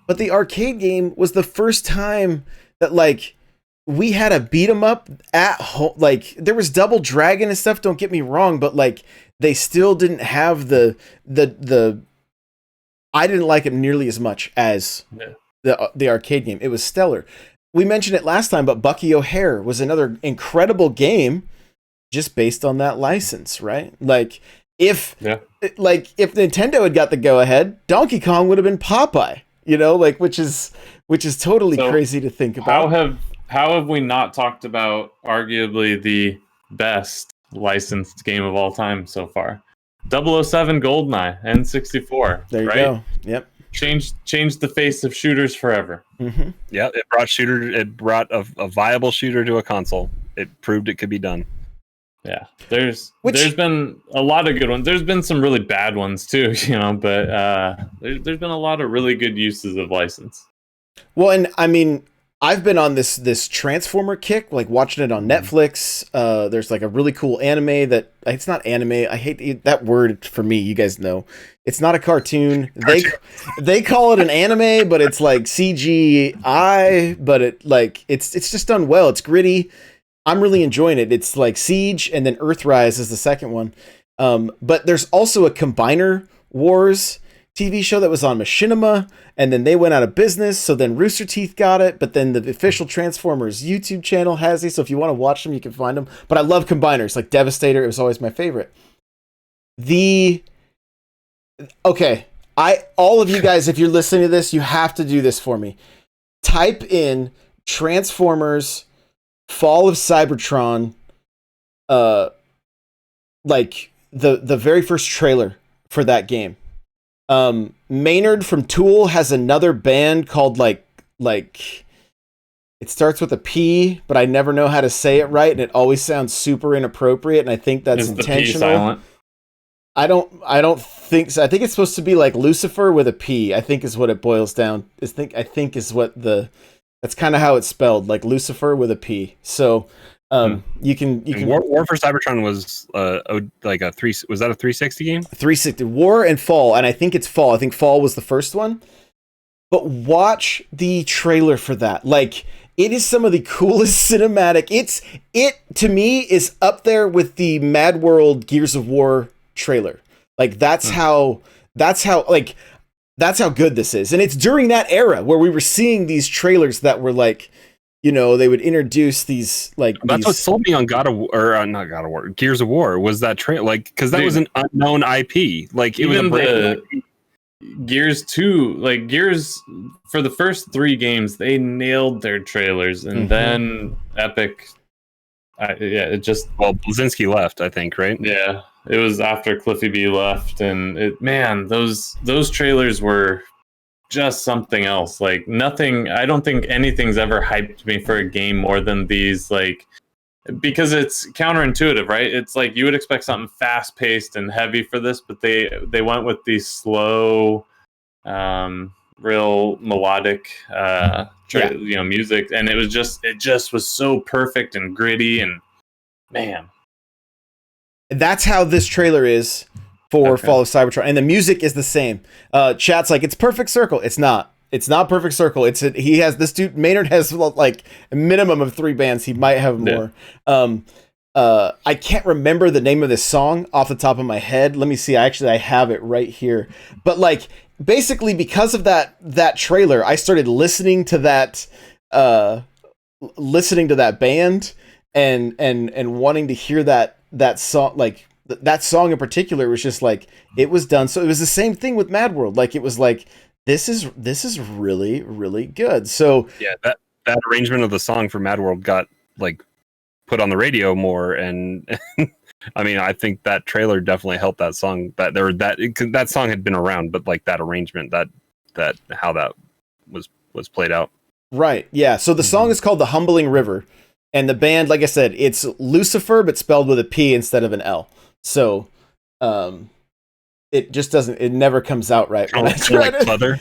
but the arcade game was the first time that like. We had a beat 'em up at home. Like there was Double Dragon and stuff. Don't get me wrong, but like they still didn't have the. I didn't like it nearly as much as the arcade game. It was stellar. We mentioned it last time, but Bucky O'Hare was another incredible game, just based on that license, right? Like if Nintendo had got the go ahead, Donkey Kong would have been Popeye. Like which is totally crazy to think about. How have we not talked about arguably the best licensed game of all time so far? 007 GoldenEye, N64. There you go. Yep. Changed the face of shooters forever. Mm-hmm. Yeah, it brought a viable shooter to a console. It proved it could be done. Yeah, there's been a lot of good ones. There's been some really bad ones too, but there's been a lot of really good uses of license. Well, and I mean, I've been on this Transformer kick, like watching it on Netflix. There's like a really cool anime that it's not anime. I hate that word for me. You guys know it's not a cartoon. They call it an anime, but it's like CGI. But it's just done well. It's gritty. I'm really enjoying it. It's like Siege, and then Earthrise is the second one. But there's also a Combiner Wars TV show that was on Machinima, and then they went out of business, so then Rooster Teeth got it, but then the official Transformers YouTube channel has these, so if you want to watch them, you can find them. But I love Combiners, like Devastator, it was always my favorite. All of you guys, if you're listening to this, you have to do this for me. Type in Transformers Fall of Cybertron, like the very first trailer for that game. Maynard from Tool has another band called like it starts with a P, but I never know how to say it right, and it always sounds super inappropriate, and I think that's intentional. The P silent? I don't think so. I think it's supposed to be like Lucifer with a P, I think is what it boils down. I think is what that's kind of how it's spelled, like Lucifer with a P. So you can War for Cybertron was like was that a 360 game? 360 War and Fall, and I think it's Fall. I think Fall was the first one. but watch the trailer for that. Like, it is some of the coolest cinematic. It to me is up there with the Mad World Gears of War trailer. Like, that's how good this is. And it's during that era where we were seeing these trailers that were like, you know, they would introduce these like. That's what sold me on God of War, or not God of War, Gears of War was that trailer. Like, because that was an unknown IP. Like, it was a brand new IP. Gears 2, like Gears, for the first 3 games, they nailed their trailers, and then Epic, it just... Well, Blazinski left, I think, right? Yeah, it was after Cliffy B left, and those trailers were just something else. Like, nothing, I don't think anything's ever hyped me for a game more than these, like, because it's counterintuitive, right? It's like you would expect something fast-paced and heavy for this, but they went with these slow, real melodic, music, and it just was so perfect and gritty, and man, that's how this trailer is for Fall of Cybertron, and the music is the same. Chat's like, it's Perfect Circle. It's not. It's not Perfect Circle. This dude Maynard has like a minimum of 3 bands. He might have more. I can't remember the name of this song off the top of my head. Let me see. I have it right here. But like, basically, because of that trailer, I started listening to that band and wanting to hear that song. Like, that song in particular was just like, it was done. So it was the same thing with Mad World. Like, it was like, this is really, really good. So yeah, that arrangement of the song for Mad World got like put on the radio more, and I mean, I think that trailer definitely helped that song. That song had been around, but like that arrangement, that how that was played out. Right. Yeah. So the song is called "The Humbling River," and the band, like I said, it's Lucifer, but spelled with a P instead of an L. So, it just doesn't. It never comes out right. It's like pleather.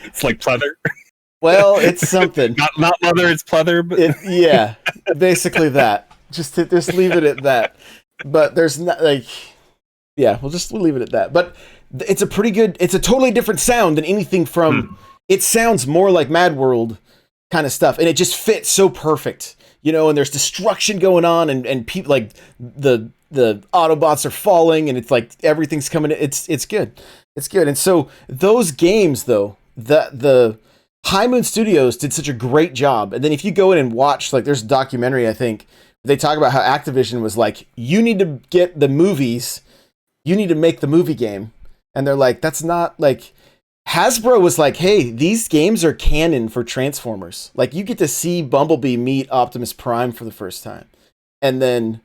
It's like pleather. Well, it's something. not leather. It's pleather. But... yeah, basically that. Just leave it at that. But there's not like, yeah, we'll leave it at that. But it's a pretty good. It's a totally different sound than anything from. It sounds more like Mad World kind of stuff, and it just fits so perfect. You know, and there's destruction going on, and people like the Autobots are falling, and it's like everything's coming. It's good. It's good. And so those games, though, the High Moon Studios did such a great job. And then if you go in and watch, like, there's a documentary, I think, they talk about how Activision was like, you need to get the movies, you need to make the movie game. And they're like, that's not like... Hasbro was like, hey, these games are canon for Transformers. Like, you get to see Bumblebee meet Optimus Prime for the first time. And then,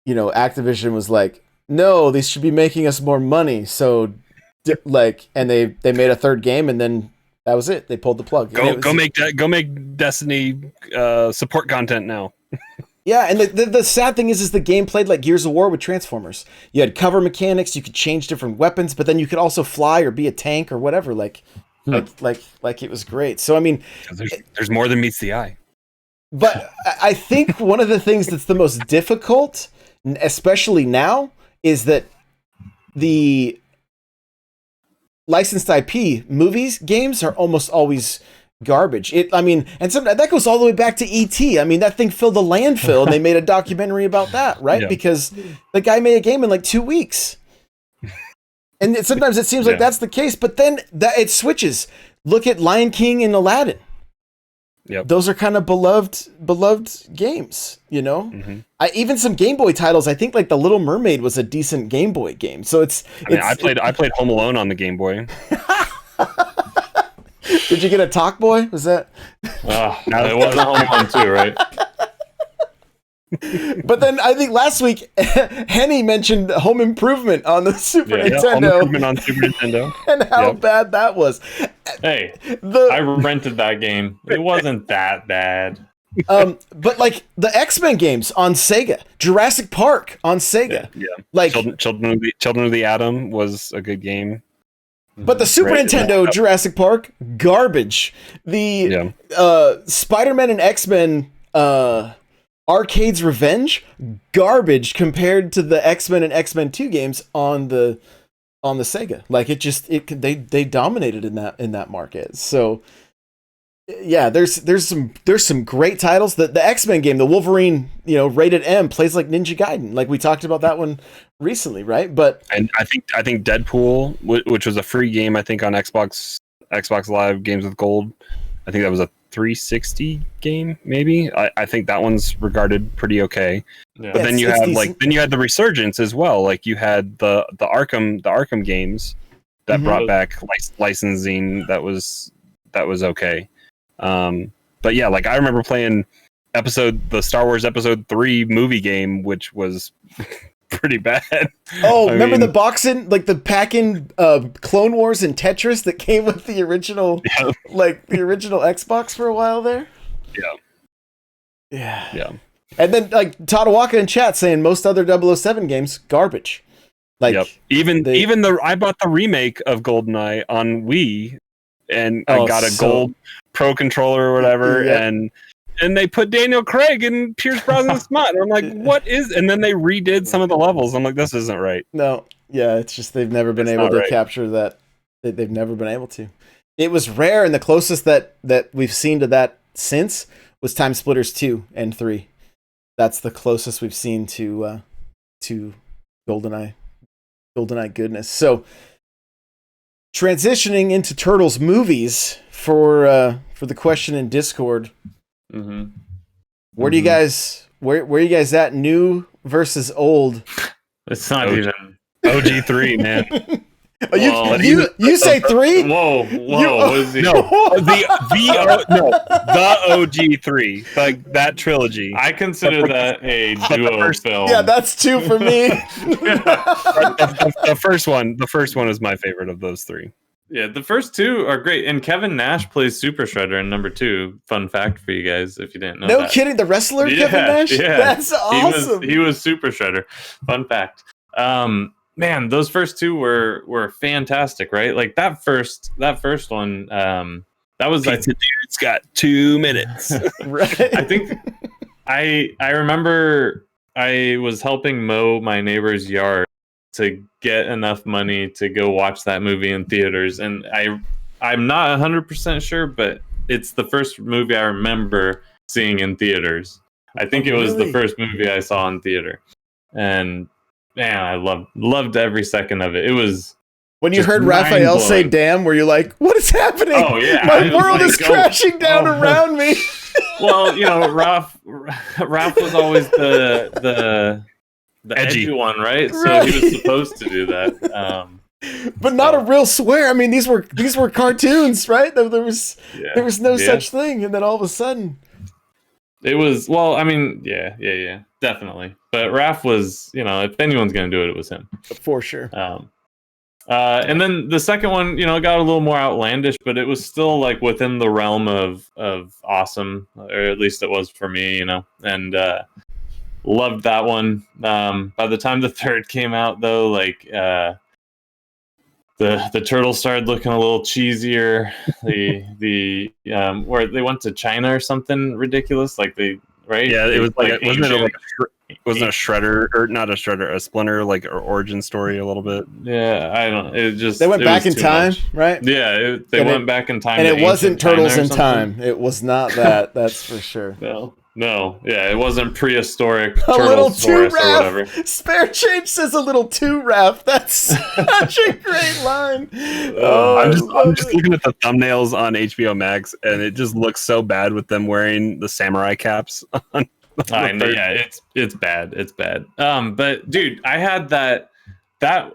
you know, Activision was like, no, these should be making us more money. So, like, and they made a third game, and then that was it. They pulled the plug. Go make Destiny support content now. Yeah, and the sad thing is the game played like Gears of War with Transformers. You had cover mechanics, you could change different weapons, but then you could also fly or be a tank or whatever. Like it was great. So I mean, there's more than meets the eye. But I think one of the things that's the most difficult, especially now, is that the licensed IP games are almost always garbage. And some that goes all the way back to E.T. I mean, that thing filled the landfill, and they made a documentary about that, right? Yeah. Because the guy made a game in like 2 weeks. And sometimes it seems like that's the case, but then it switches. Look at Lion King and Aladdin. Yep. Those are kind of beloved games, you know? Mm-hmm. Even some Game Boy titles, I think like The Little Mermaid was a decent Game Boy game. So I played Home Alone on the Game Boy. Did you get a Talk Boy? Was that? It wasn't Home Alone 2, right? But then I think last week Henny mentioned Home Improvement on the Super Nintendo. Home Improvement on Super Nintendo. And how bad that was. Hey, I rented that game. It wasn't that bad. But like the X-Men games on Sega, Jurassic Park on Sega. Yeah. Like Children of the Atom was a good game. But the Super Nintendo Jurassic Park, garbage. The Spider-Man and X-Men Arcade's Revenge, garbage compared to the X-Men and X-Men 2 games on the on the Sega. Like they dominated in that market. So yeah, there's some great titles. The X-Men game, the Wolverine, rated M, plays like Ninja Gaiden. Like we talked about that one recently, right? But and I think Deadpool, which was a free game, I think on Xbox Live Games with Gold. I think that was a 360 game, maybe. I think that one's regarded pretty okay. Yeah. But then you had the resurgence as well. Like you had the Arkham games that brought back licensing that was okay. But yeah, like I remember playing the Star Wars Episode 3 movie game, which was pretty bad. Oh, remember the boxing, like the pack-in Clone Wars and Tetris that came with the original, the original Xbox for a while there? Yeah. And then like Tadawaka in chat saying most other 007 games, garbage. Like even I bought the remake of GoldenEye on Wii, and I got a gold Pro controller or whatever, and they put Daniel Craig and Pierce Brosnan Smut, and I'm like, what is? And then they redid some of the levels. I'm like, this isn't right. No, yeah, it's just they've never been able to capture that. They've never been able to. It was rare, and the closest that we've seen to that since was Time Splitters 2 and 3. That's the closest we've seen to GoldenEye goodness. So transitioning into Turtles movies for the question in Discord. Mm-hmm. Where do you guys where are you guys at? New versus old? It's not even OG3, man. You say 3? Whoa! What is he? No, the OG3, like that trilogy. I consider that a duo film. Yeah, that's 2 for me. The first one is my favorite of those 3. Yeah, the first 2 are great, and Kevin Nash plays Super Shredder in number 2. Fun fact for you guys, if you didn't know. No kidding, the wrestler Kevin Nash. Yeah, that's awesome. He was Super Shredder. Fun fact. Man, those first 2 were fantastic, right? Like that first one. That was Pizza Dude's got 2 minutes. Right. I think I remember I was helping mow my neighbor's yard to get enough money to go watch that movie in theaters, and I'm not 100% sure, but it's the first movie I remember seeing in theaters. I think it was the first movie I saw in theater, and man, I loved every second of it. It was when you heard Raphael say "damn," were you like, "What is happening? Oh yeah, my world is crashing down around me." Well, Raph was always the edgy one, right? So he was supposed to do that. But not a real swear. I mean, these were cartoons, right? There was no such thing, and then all of a sudden, it was. Well, I mean, yeah, definitely. But Raph was, if anyone's gonna do it, it was him for sure. And then the second one, got a little more outlandish, but it was still like within the realm of awesome, or at least it was for me, and loved that one. By the time the third came out, though, like the turtles started looking a little cheesier. The where they went to China or something ridiculous, like right? Yeah, it was wasn't a Shredder, or not a Shredder, a Splinter, like origin story a little bit. Yeah, I don't. It just they went back in time, right? Yeah, they went back in time, and it wasn't Turtles in Time. It was not that. That's for sure. No, yeah, it wasn't prehistoric a little too or whatever. Spare Change says a little too Raph. That's such a great line. I'm just looking at the thumbnails on HBO Max, and it just looks so bad with them wearing the samurai caps on. I know, yeah, it's bad. It's bad. But dude, I had that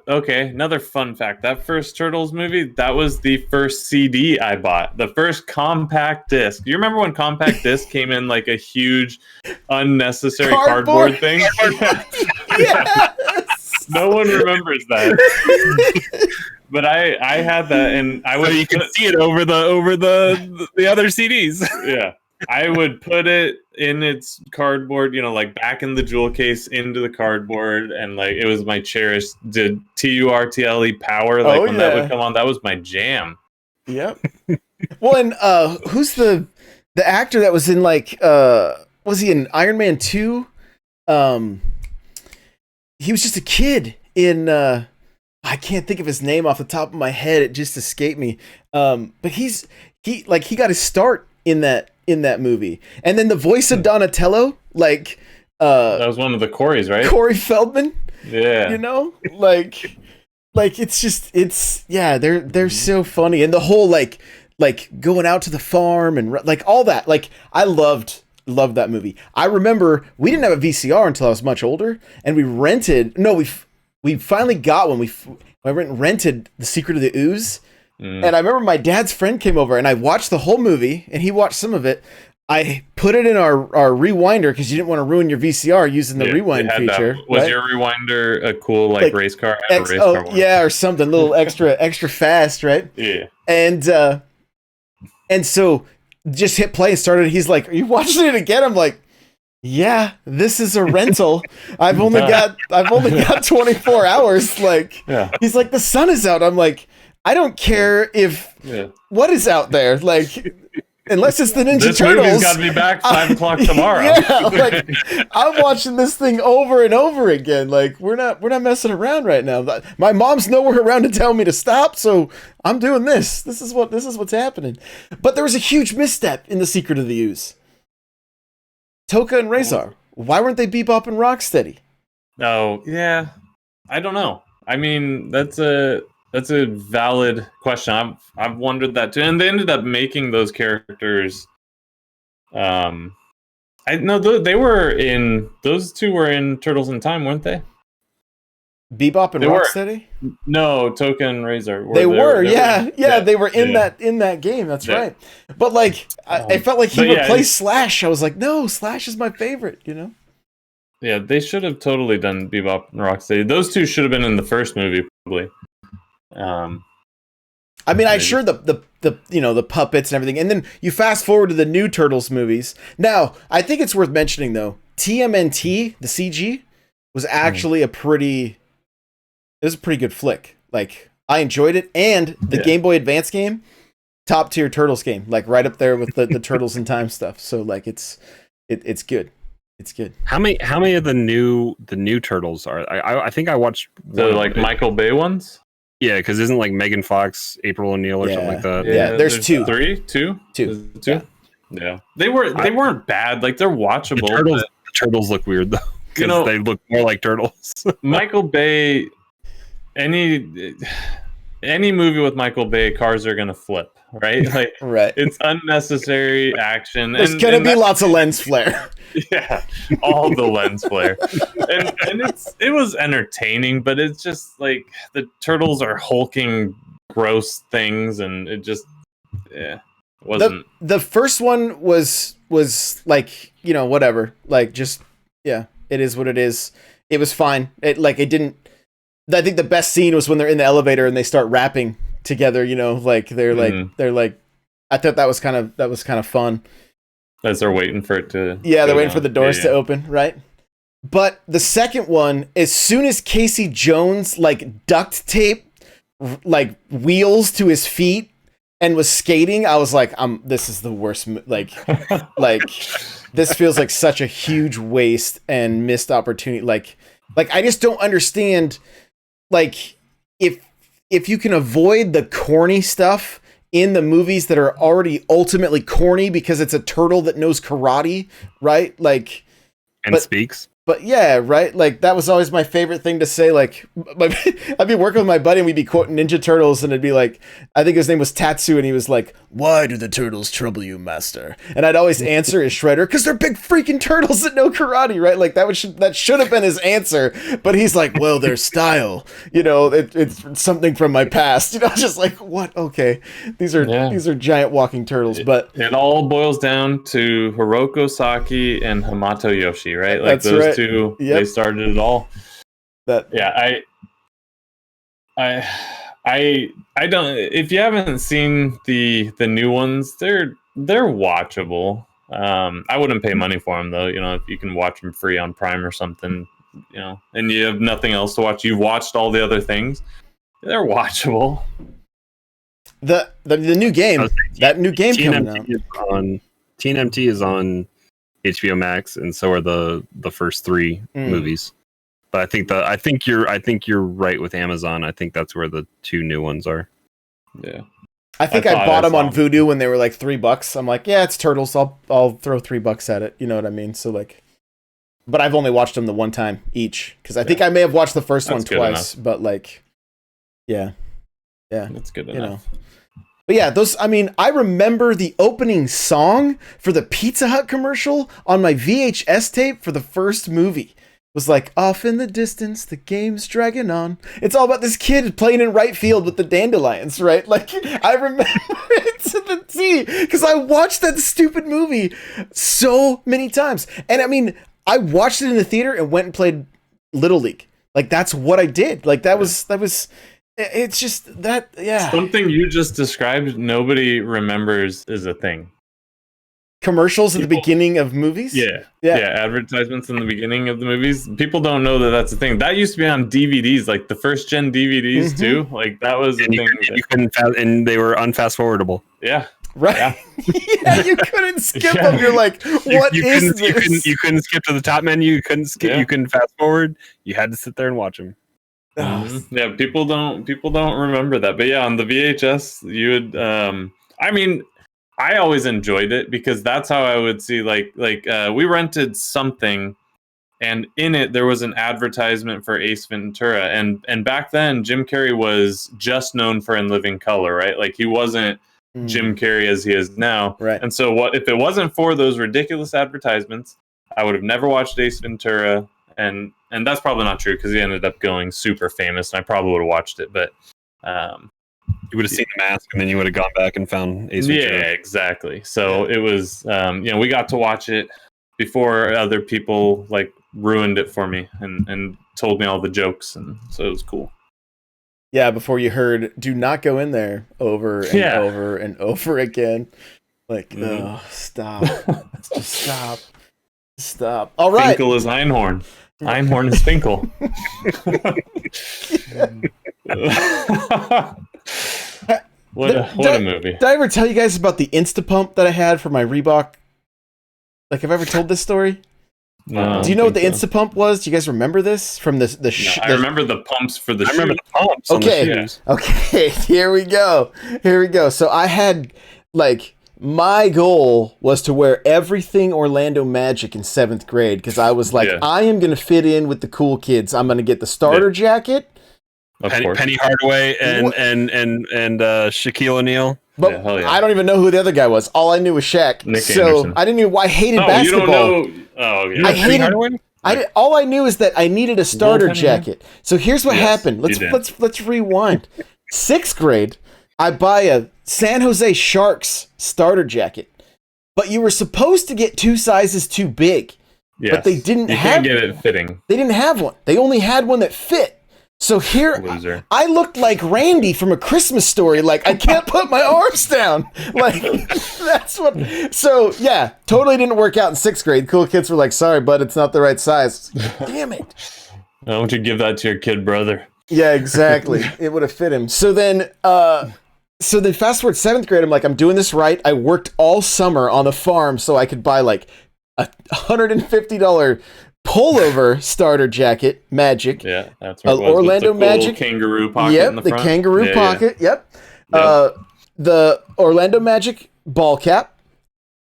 okay, another fun fact. That first Turtles movie, that was the first CD I bought. The first compact disc. You remember when compact disc came in like a huge unnecessary cardboard thing? Yes. No one remembers that. But I had that, and I would you can see it over the other CDs. Yeah. I would put it in its cardboard, like back in the jewel case into the cardboard, and like it was my cherished. Did TURTLE Power when that would come on? That was my jam. Yep. Well, and who's the actor that was in was he in Iron Man 2? He was just a kid in I can't think of his name off the top of my head. It just escaped me. But he got his start in that movie, and then the voice of Donatello, like that was one of the Corys, right? Corey Feldman. Yeah, You know, like they're so funny, and the whole like going out to the farm and like all that. Like I loved that movie. I remember we didn't have a VCR until I was much older, and we rented. No, we finally got one. I went and rented The Secret of the Ooze, and I remember my dad's friend came over, and I watched the whole movie, and he watched some of it. I put it in our rewinder because you didn't want to ruin your VCR using the rewind feature. Was right? your rewinder a cool like race car? Or something, a little extra fast, right? Yeah. And so just hit play and started. He's like, "Are you watching it again?" I'm like, "Yeah, this is a rental. I've only got 24 hours." Like, he's like, "The sun is out." I'm like, "I don't care if what is out there. Like, unless it's the Ninja this Turtles." This movie's got to be back 5 o'clock tomorrow. Yeah, like I'm watching this thing over and over again. Like we're not messing around right now. My mom's nowhere around to tell me to stop, so I'm doing this. This is what's happening. But there was a huge misstep in The Secret of the Ooze. Toka and Razor. Why weren't they Bebop and Rocksteady? Oh yeah, I don't know. I mean, that's a valid question. I've wondered that too, and they ended up making those characters. I know those two were in Turtles in Time, weren't they? Bebop and Rocksteady? No, Toka and Razor. They were in that game. That's right. But like, I felt like he replaced Slash. I was like, no, Slash is my favorite. You know. Yeah, they should have totally done Bebop and Rocksteady. Those two should have been in the first movie, probably. I mean, I'm sure the puppets and everything, and then you fast forward to the new Turtles movies. Now, I think it's worth mentioning though, TMNT, the CG, was actually a pretty good flick. Like I enjoyed it, and the Game Boy Advance game, top tier Turtles game, like right up there with the Turtles in Time stuff. So like it's good. It's good. How many of the new Turtles are? I think I watched the like Michael Bay ones. Yeah, because isn't like Megan Fox, April O'Neil, or something like that? Yeah, there's two. Two. Yeah. They weren't bad. Like they're watchable. The turtles look weird though, because they look more like turtles. Michael Bay, any movie with Michael Bay, cars are gonna flip, right? Like, right. It's unnecessary action. There's gonna be lots of lens flare. Yeah, all the lens flare, and it was entertaining, but it's just like the turtles are hulking, gross things, and it just wasn't. The first one was like whatever, like just it is what it is. It was fine. It didn't. I think the best scene was when they're in the elevator and they start rapping together. Like they're like. I thought that was kind of fun. As they're waiting for it to... Yeah, they're waiting for the doors to open, right? But the second one, as soon as Casey Jones, like, duct tape, like, wheels to his feet and was skating, I was like, this is the worst... Like, this feels like such a huge waste and missed opportunity. Like I just don't understand, like, if you can avoid the corny stuff in the movies that are already ultimately corny because it's a turtle that knows karate, right? Like, speaks. But yeah, right? Like, that was always my favorite thing to say. Like, I'd be working with my buddy and we'd be quoting Ninja Turtles and it'd be like, I think his name was Tatsu, and he was like, "Why do the turtles trouble you, master?" And I'd always answer as Shredder, because they're big freaking turtles that know karate, right? Like, that should have been his answer. But he's like, well, their style, it's something from my past. Just like, what? Okay. These are giant walking turtles. But it all boils down to Hiroko Saki and Hamato Yoshi, right? Like, that's those right. two, they started it all. I don't. If you haven't seen the new ones, they're watchable. I wouldn't pay money for them though. If you can watch them free on Prime or something, and you have nothing else to watch, you've watched all the other things. They're watchable. The new game, that new game coming out. TMNT is on HBO Max, and so are the first three movies. But I think you're right with Amazon. I think that's where the two new ones are. Yeah. I think I bought them on Vudu when they were like $3. I'm like, yeah, it's Turtles. I'll throw $3 at it. You know what I mean? So like, but I've only watched them the one time each because I think I may have watched the first one twice. Enough. But like, yeah, that's good enough. But yeah, those. I mean, I remember the opening song for the Pizza Hut commercial on my VHS tape for the first movie. Was like, off in the distance, the game's dragging on. It's all about this kid playing in right field with the dandelions, right? Like, I remember it to the T, because I watched that stupid movie so many times. And I mean, I watched it in the theater and went and played Little League. Like, that's what I did. Like, it's just that, yeah. Something you just described, nobody remembers is a thing. Commercials at the beginning of movies? Yeah, advertisements in the beginning of the movies. People don't know that that's a thing. That used to be on DVDs, like the first gen DVDs too. Like that was a thing. You couldn't and they were unfast forwardable. Yeah. Right. Yeah, yeah, you couldn't skip them. You're like, what is this? You couldn't skip to the top menu. You couldn't skip. Yeah. You couldn't fast forward. You had to sit there and watch them. Yeah, people don't remember that. But yeah, on the VHS, you would. I mean, I always enjoyed it because that's how I would see we rented something, and in it there was an advertisement for Ace Ventura, and back then Jim Carrey was just known for In Living Color, right? Like he wasn't Jim Carrey as he is now, right? And so what if it wasn't for those ridiculous advertisements, I would have never watched Ace Ventura, and that's probably not true because he ended up going super famous, and I probably would have watched it, but. You would have seen the mask, and then you would have gone back and found Ace Ventura. Yeah, exactly. So it was, we got to watch it before other people like ruined it for me and told me all the jokes, and so it was cool. Yeah, before you heard, do not go in there over and over and over again. Like, oh, stop. Just stop. All right. Finkel is Einhorn. Einhorn is Finkel. What a movie. Did I ever tell you guys about the Instapump that I had for my Reebok? Like, have I ever told this story? No, do you know what the Instapump was? Do you guys remember this from the I remember the pumps for the shoes. I remember the pumps on the shoes. Okay, here we go. So I had, like, my goal was to wear everything Orlando Magic in 7th grade because I was like, I am going to fit in with the cool kids. I'm going to get the starter jacket. Penny Hardaway and Shaquille O'Neal. But I don't even know who the other guy was. All I knew was Shaq. Nick so Anderson. I didn't even. I hated basketball. You don't know. Oh, yeah. I hated. All I knew is that I needed a starter jacket. So here's what happened. Let's rewind. 6th grade, I buy a San Jose Sharks starter jacket, but you were supposed to get 2 sizes too big. Yes. But they didn't you have. Can't get it fitting. They didn't have one. They only had one that fit. So here, I looked like Randy from A Christmas Story. Like, I can't put my arms down. Like, that's what... So, yeah, totally didn't work out in 6th grade. Cool kids were like, sorry, bud, it's not the right size. Damn it. Why don't you give that to your kid brother? Yeah, exactly. It would have fit him. So then fast forward 7th grade, I'm like, I'm doing this right. I worked all summer on the farm so I could buy, like, a $150... pullover starter jacket, Magic. Yeah, that's what it was. Orlando Magic kangaroo pocket in the front. The kangaroo pocket. Yep. The Orlando Magic ball cap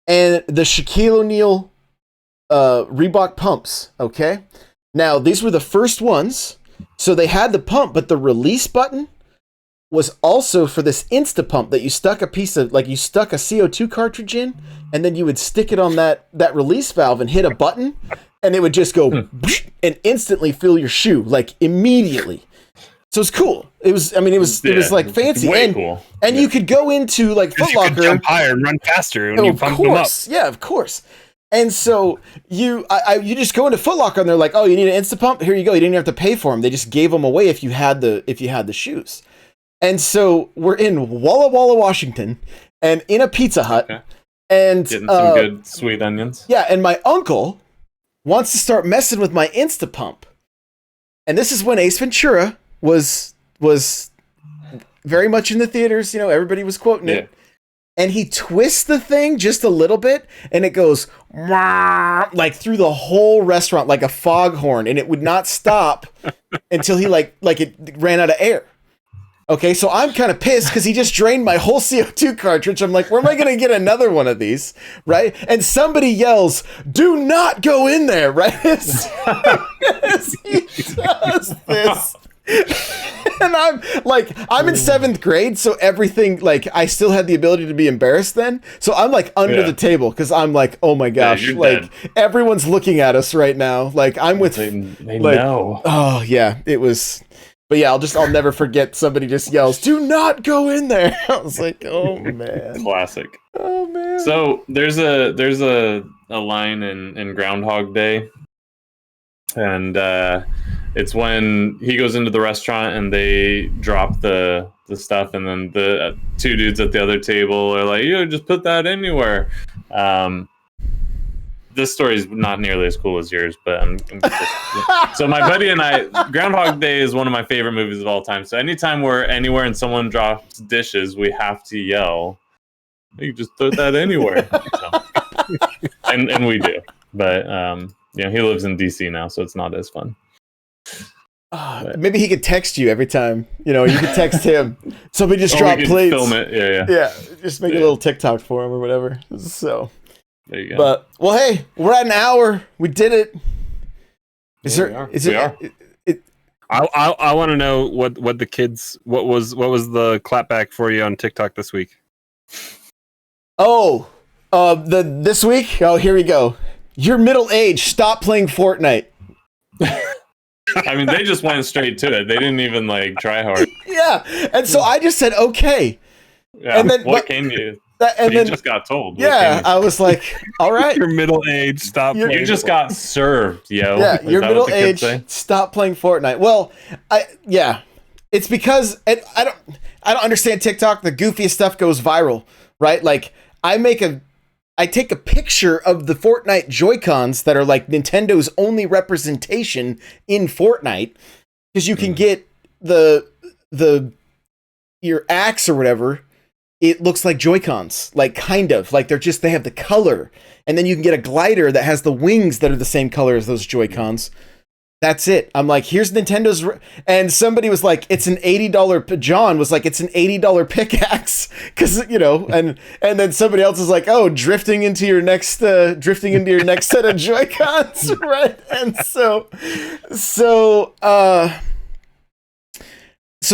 and the Shaquille O'Neal Reebok pumps. Okay. Now these were the first ones, so they had the pump, but the release button was also for this Instapump that you stuck a CO2 cartridge in, and then you would stick it on that release valve and hit a button. And it would just go and instantly fill your shoe, like immediately. So it's cool. It was like fancy. Way cool. And you could go into like Foot Locker. You could jump higher and run faster when you pump them up. Yeah, of course. And so you just go into Foot Locker and they're like, oh, you need an Instapump? Here you go. You didn't even have to pay for them. They just gave them away if you had the shoes. And so we're in Walla Walla, Washington, and in a Pizza Hut, and getting some good sweet onions. Yeah, and my uncle wants to start messing with my Instapump. And this is when Ace Ventura was very much in the theaters. You know, everybody was quoting it. and he twists the thing just a little bit, and it goes like through the whole restaurant like a foghorn, and it would not stop until he like it ran out of air. Okay, so I'm kind of pissed because he just drained my whole CO2 cartridge. I'm like, where am I going to get another one of these, right? And somebody yells, "Do not go in there," right? As he does this. And I'm like, I'm in 7th grade, so everything, like, I still had the ability to be embarrassed then. So I'm like under the table because I'm like, oh my gosh, like dead. Everyone's looking at us right now. Like I'm with, they know. Oh yeah, it was. But yeah, I'll never forget somebody just yells, "Do not go in there." I was like, oh man. Classic. Oh man. So there's a line in Groundhog Day, and it's when he goes into the restaurant and they drop the stuff, and then the two dudes at the other table are like, "You just put that anywhere." This story is not nearly as cool as yours, but I'm just, so my buddy and I, Groundhog Day is one of my favorite movies of all time. So anytime we're anywhere and someone drops dishes, we have to yell, "You just throw that anywhere." So, and we do, but he lives in DC now, so it's not as fun. Maybe he could text you every time. You could text him. Somebody just drop plates. Film it. Yeah. Just make a little TikTok for him or whatever. So. There you go. But hey, we're at an hour. We did it. I want to know what the kids what was the clapback for you on TikTok this week? This week? Oh, here we go. You're middle aged. Stop playing Fortnite. I mean, they just went straight to it. They didn't even try hard. Yeah, and so I just said okay. Yeah. And then can you? And then just got told. Yeah, I was like, all right. You're middle aged. Stop. You just got served, yo. Yeah, you're middle aged. Stop playing Fortnite. Well, it's because I don't understand TikTok. The goofiest stuff goes viral, right? Like I take a picture of the Fortnite Joy-Cons that are like Nintendo's only representation in Fortnite, because you can get your axe or whatever. It looks like Joy-Cons, like kind of like they have the color, and then you can get a glider that has the wings that are the same color as those Joy-Cons. That's it. I'm like, here's Nintendo's, and somebody was like, it's an $80. John was like, it's an $80 pickaxe, because and then somebody else is like, oh, drifting into your next set of Joy-Cons, right? And so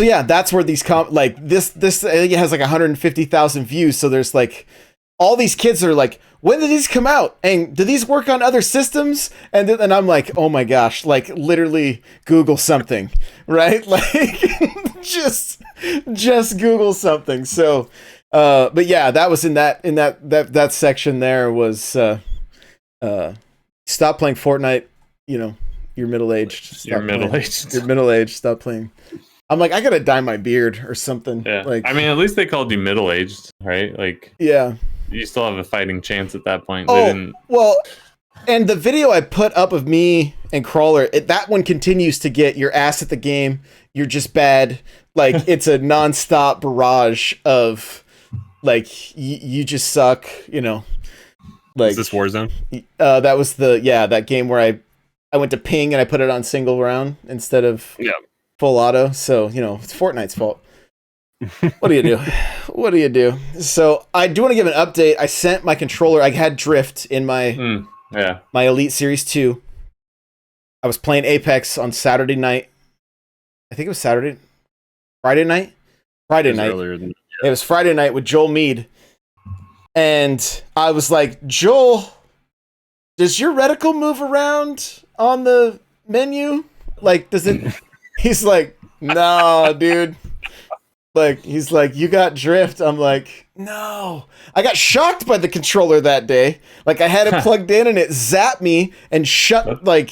yeah, that's where these this I think it has like 150,000 views. So there's like all these kids are like, when did these come out? And do these work on other systems? And I'm like, oh my gosh, like literally Google something, right? Like just Google something. So, but yeah, that was in that section there was stop playing Fortnite. You're middle aged. You're middle aged. You're middle aged. Stop playing. I'm like, I gotta dye my beard or something. Yeah. Like, I mean, at least they called you middle-aged, right? Like, yeah, you still have a fighting chance at that point. Well, and the video I put up of me and Crawler, that one continues to get your ass at the game. You're just bad. Like, it's a nonstop barrage of, like, you just suck. Like, is this Warzone? That was that game where I went to ping and I put it on single round instead of full auto. So, it's Fortnite's fault. What do you do? What do you do? So I do want to give an update. I sent my controller. I had drift in my Elite Series 2. I was playing Apex on Saturday night. I think it was Friday night. It was Friday night with Joel Mead. And I was like, Joel, does your reticle move around on the menu? Like, does it... He's like, no, dude. Like, he's like, you got drift. I'm like, no. I got shocked by the controller that day. Like, I had it plugged in and it zapped me and shut my...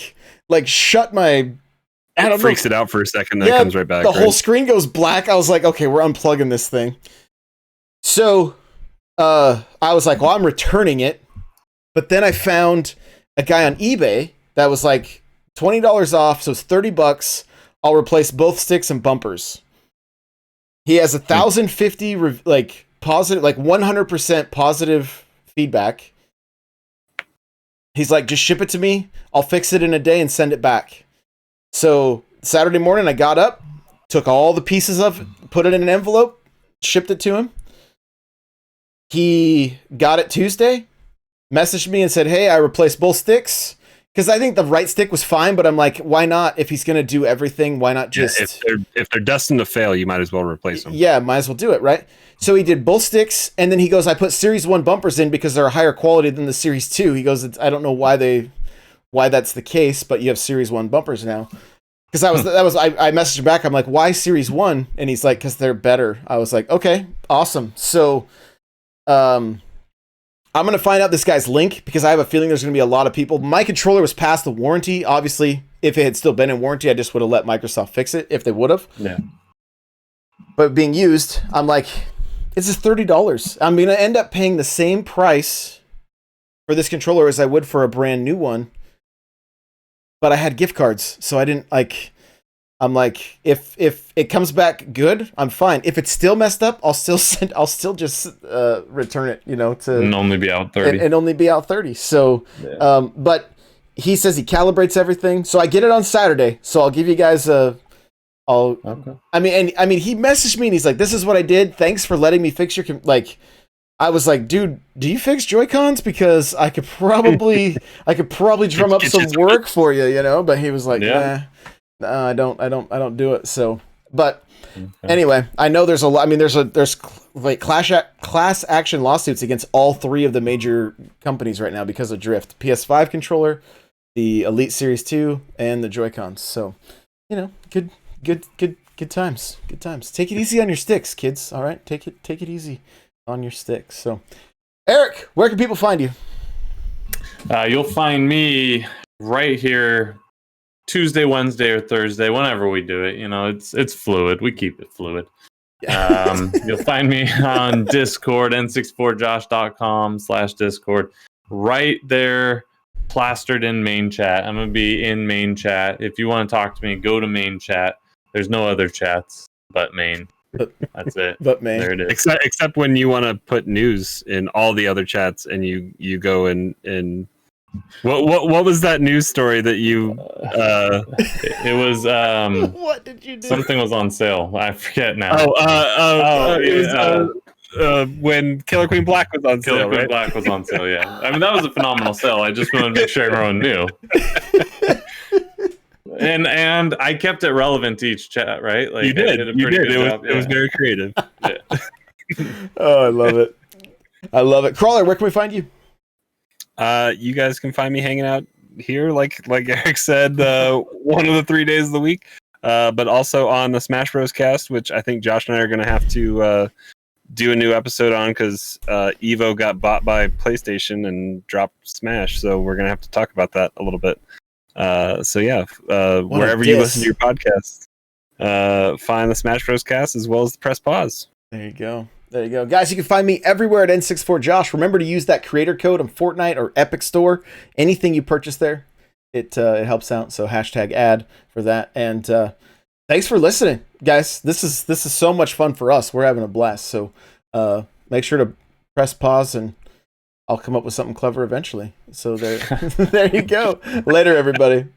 It freaks it out for a second, then it comes right back. The whole screen goes black. I was like, okay, we're unplugging this thing. So, I was like, well, I'm returning it. But then I found a guy on eBay that was like $20 off, so it's $30. I'll replace both sticks and bumpers. He has 1,050 positive, like 100% positive feedback. He's like, just ship it to me. I'll fix it in a day and send it back. So Saturday morning, I got up, took all the pieces of it, put it in an envelope, shipped it to him. He got it Tuesday, messaged me and said, hey, I replaced both sticks. Because I think the right stick was fine, but I'm like, why not? If he's going to do everything, why not just... If they're destined to fail, you might as well replace them. Yeah, might as well do it, right? So he did both sticks, and then he goes, I put Series 1 bumpers in because they're higher quality than the Series 2. He goes, I don't know why that's the case, but you have Series 1 bumpers now. Because I messaged him back, I'm like, why Series 1? And he's like, because they're better. I was like, okay, awesome. So, I'm going to find out this guy's link because I have a feeling there's going to be a lot of people. My controller was past the warranty. Obviously, if it had still been in warranty, I just would have let Microsoft fix it if they would have. Yeah. But being used, I'm like, it's just $30. I'm going to end up paying the same price for this controller as I would for a brand new one. But I had gift cards, so I didn't like... I'm like, if it comes back good, I'm fine. If it's still messed up, I'll still just return it, to and only be out 30. And only be out 30. So, yeah. But he says he calibrates everything. So I get it on Saturday. So I'll give you guys okay. I mean, he messaged me and he's like, this is what I did. Thanks for letting me fix your, I was like, dude, do you fix Joy-Cons? Because I could probably drum up some work for you, But he was like, nah. I don't do it. So, but anyway, I know there's a lot. I mean, there's like class action lawsuits against all three of the major companies right now because of drift. PS5 controller, the Elite Series 2, and the Joy-Cons. So, good times. Good times. Take it easy on your sticks, kids. All right, take it easy on your sticks. So, Eric, where can people find you? You'll find me right here. Tuesday, Wednesday, or Thursday, whenever we do it, it's fluid. We keep it fluid. You'll find me on Discord, n64josh.com/Discord. Right there, plastered in main chat. I'm going to be in main chat. If you want to talk to me, go to main chat. There's no other chats but main. That's it. But main. There it is. Except when you want to put news in all the other chats and you go and What was that news story that you? It was. What did you do? Something was on sale. I forget now. It was when Killer Queen Black was on sale. Killer Queen right? Black was on sale. Yeah, I mean that was a phenomenal sale. I just wanted to make sure everyone knew. And I kept it relevant to each chat, right? Like you did. It was very creative. Yeah. Oh, I love it. I love it. Crawler, where can we find you? You guys can find me hanging out here, like Eric said, one of the 3 days of the week, but also on the Smash Bros. Cast, which I think Josh and I are going to have to do a new episode on because Evo got bought by PlayStation and dropped Smash, so we're going to have to talk about that a little bit. So yeah, wherever you listen to your podcast, find the Smash Bros. Cast as well as the Press Pause. There you go. There you go. Guys, you can find me everywhere at N64Josh. Remember to use that creator code on Fortnite or Epic Store. Anything you purchase there, it helps out. So #ad for that. And thanks for listening, guys. This is so much fun for us. We're having a blast. So make sure to press pause and I'll come up with something clever eventually. So there, there you go. Later, everybody.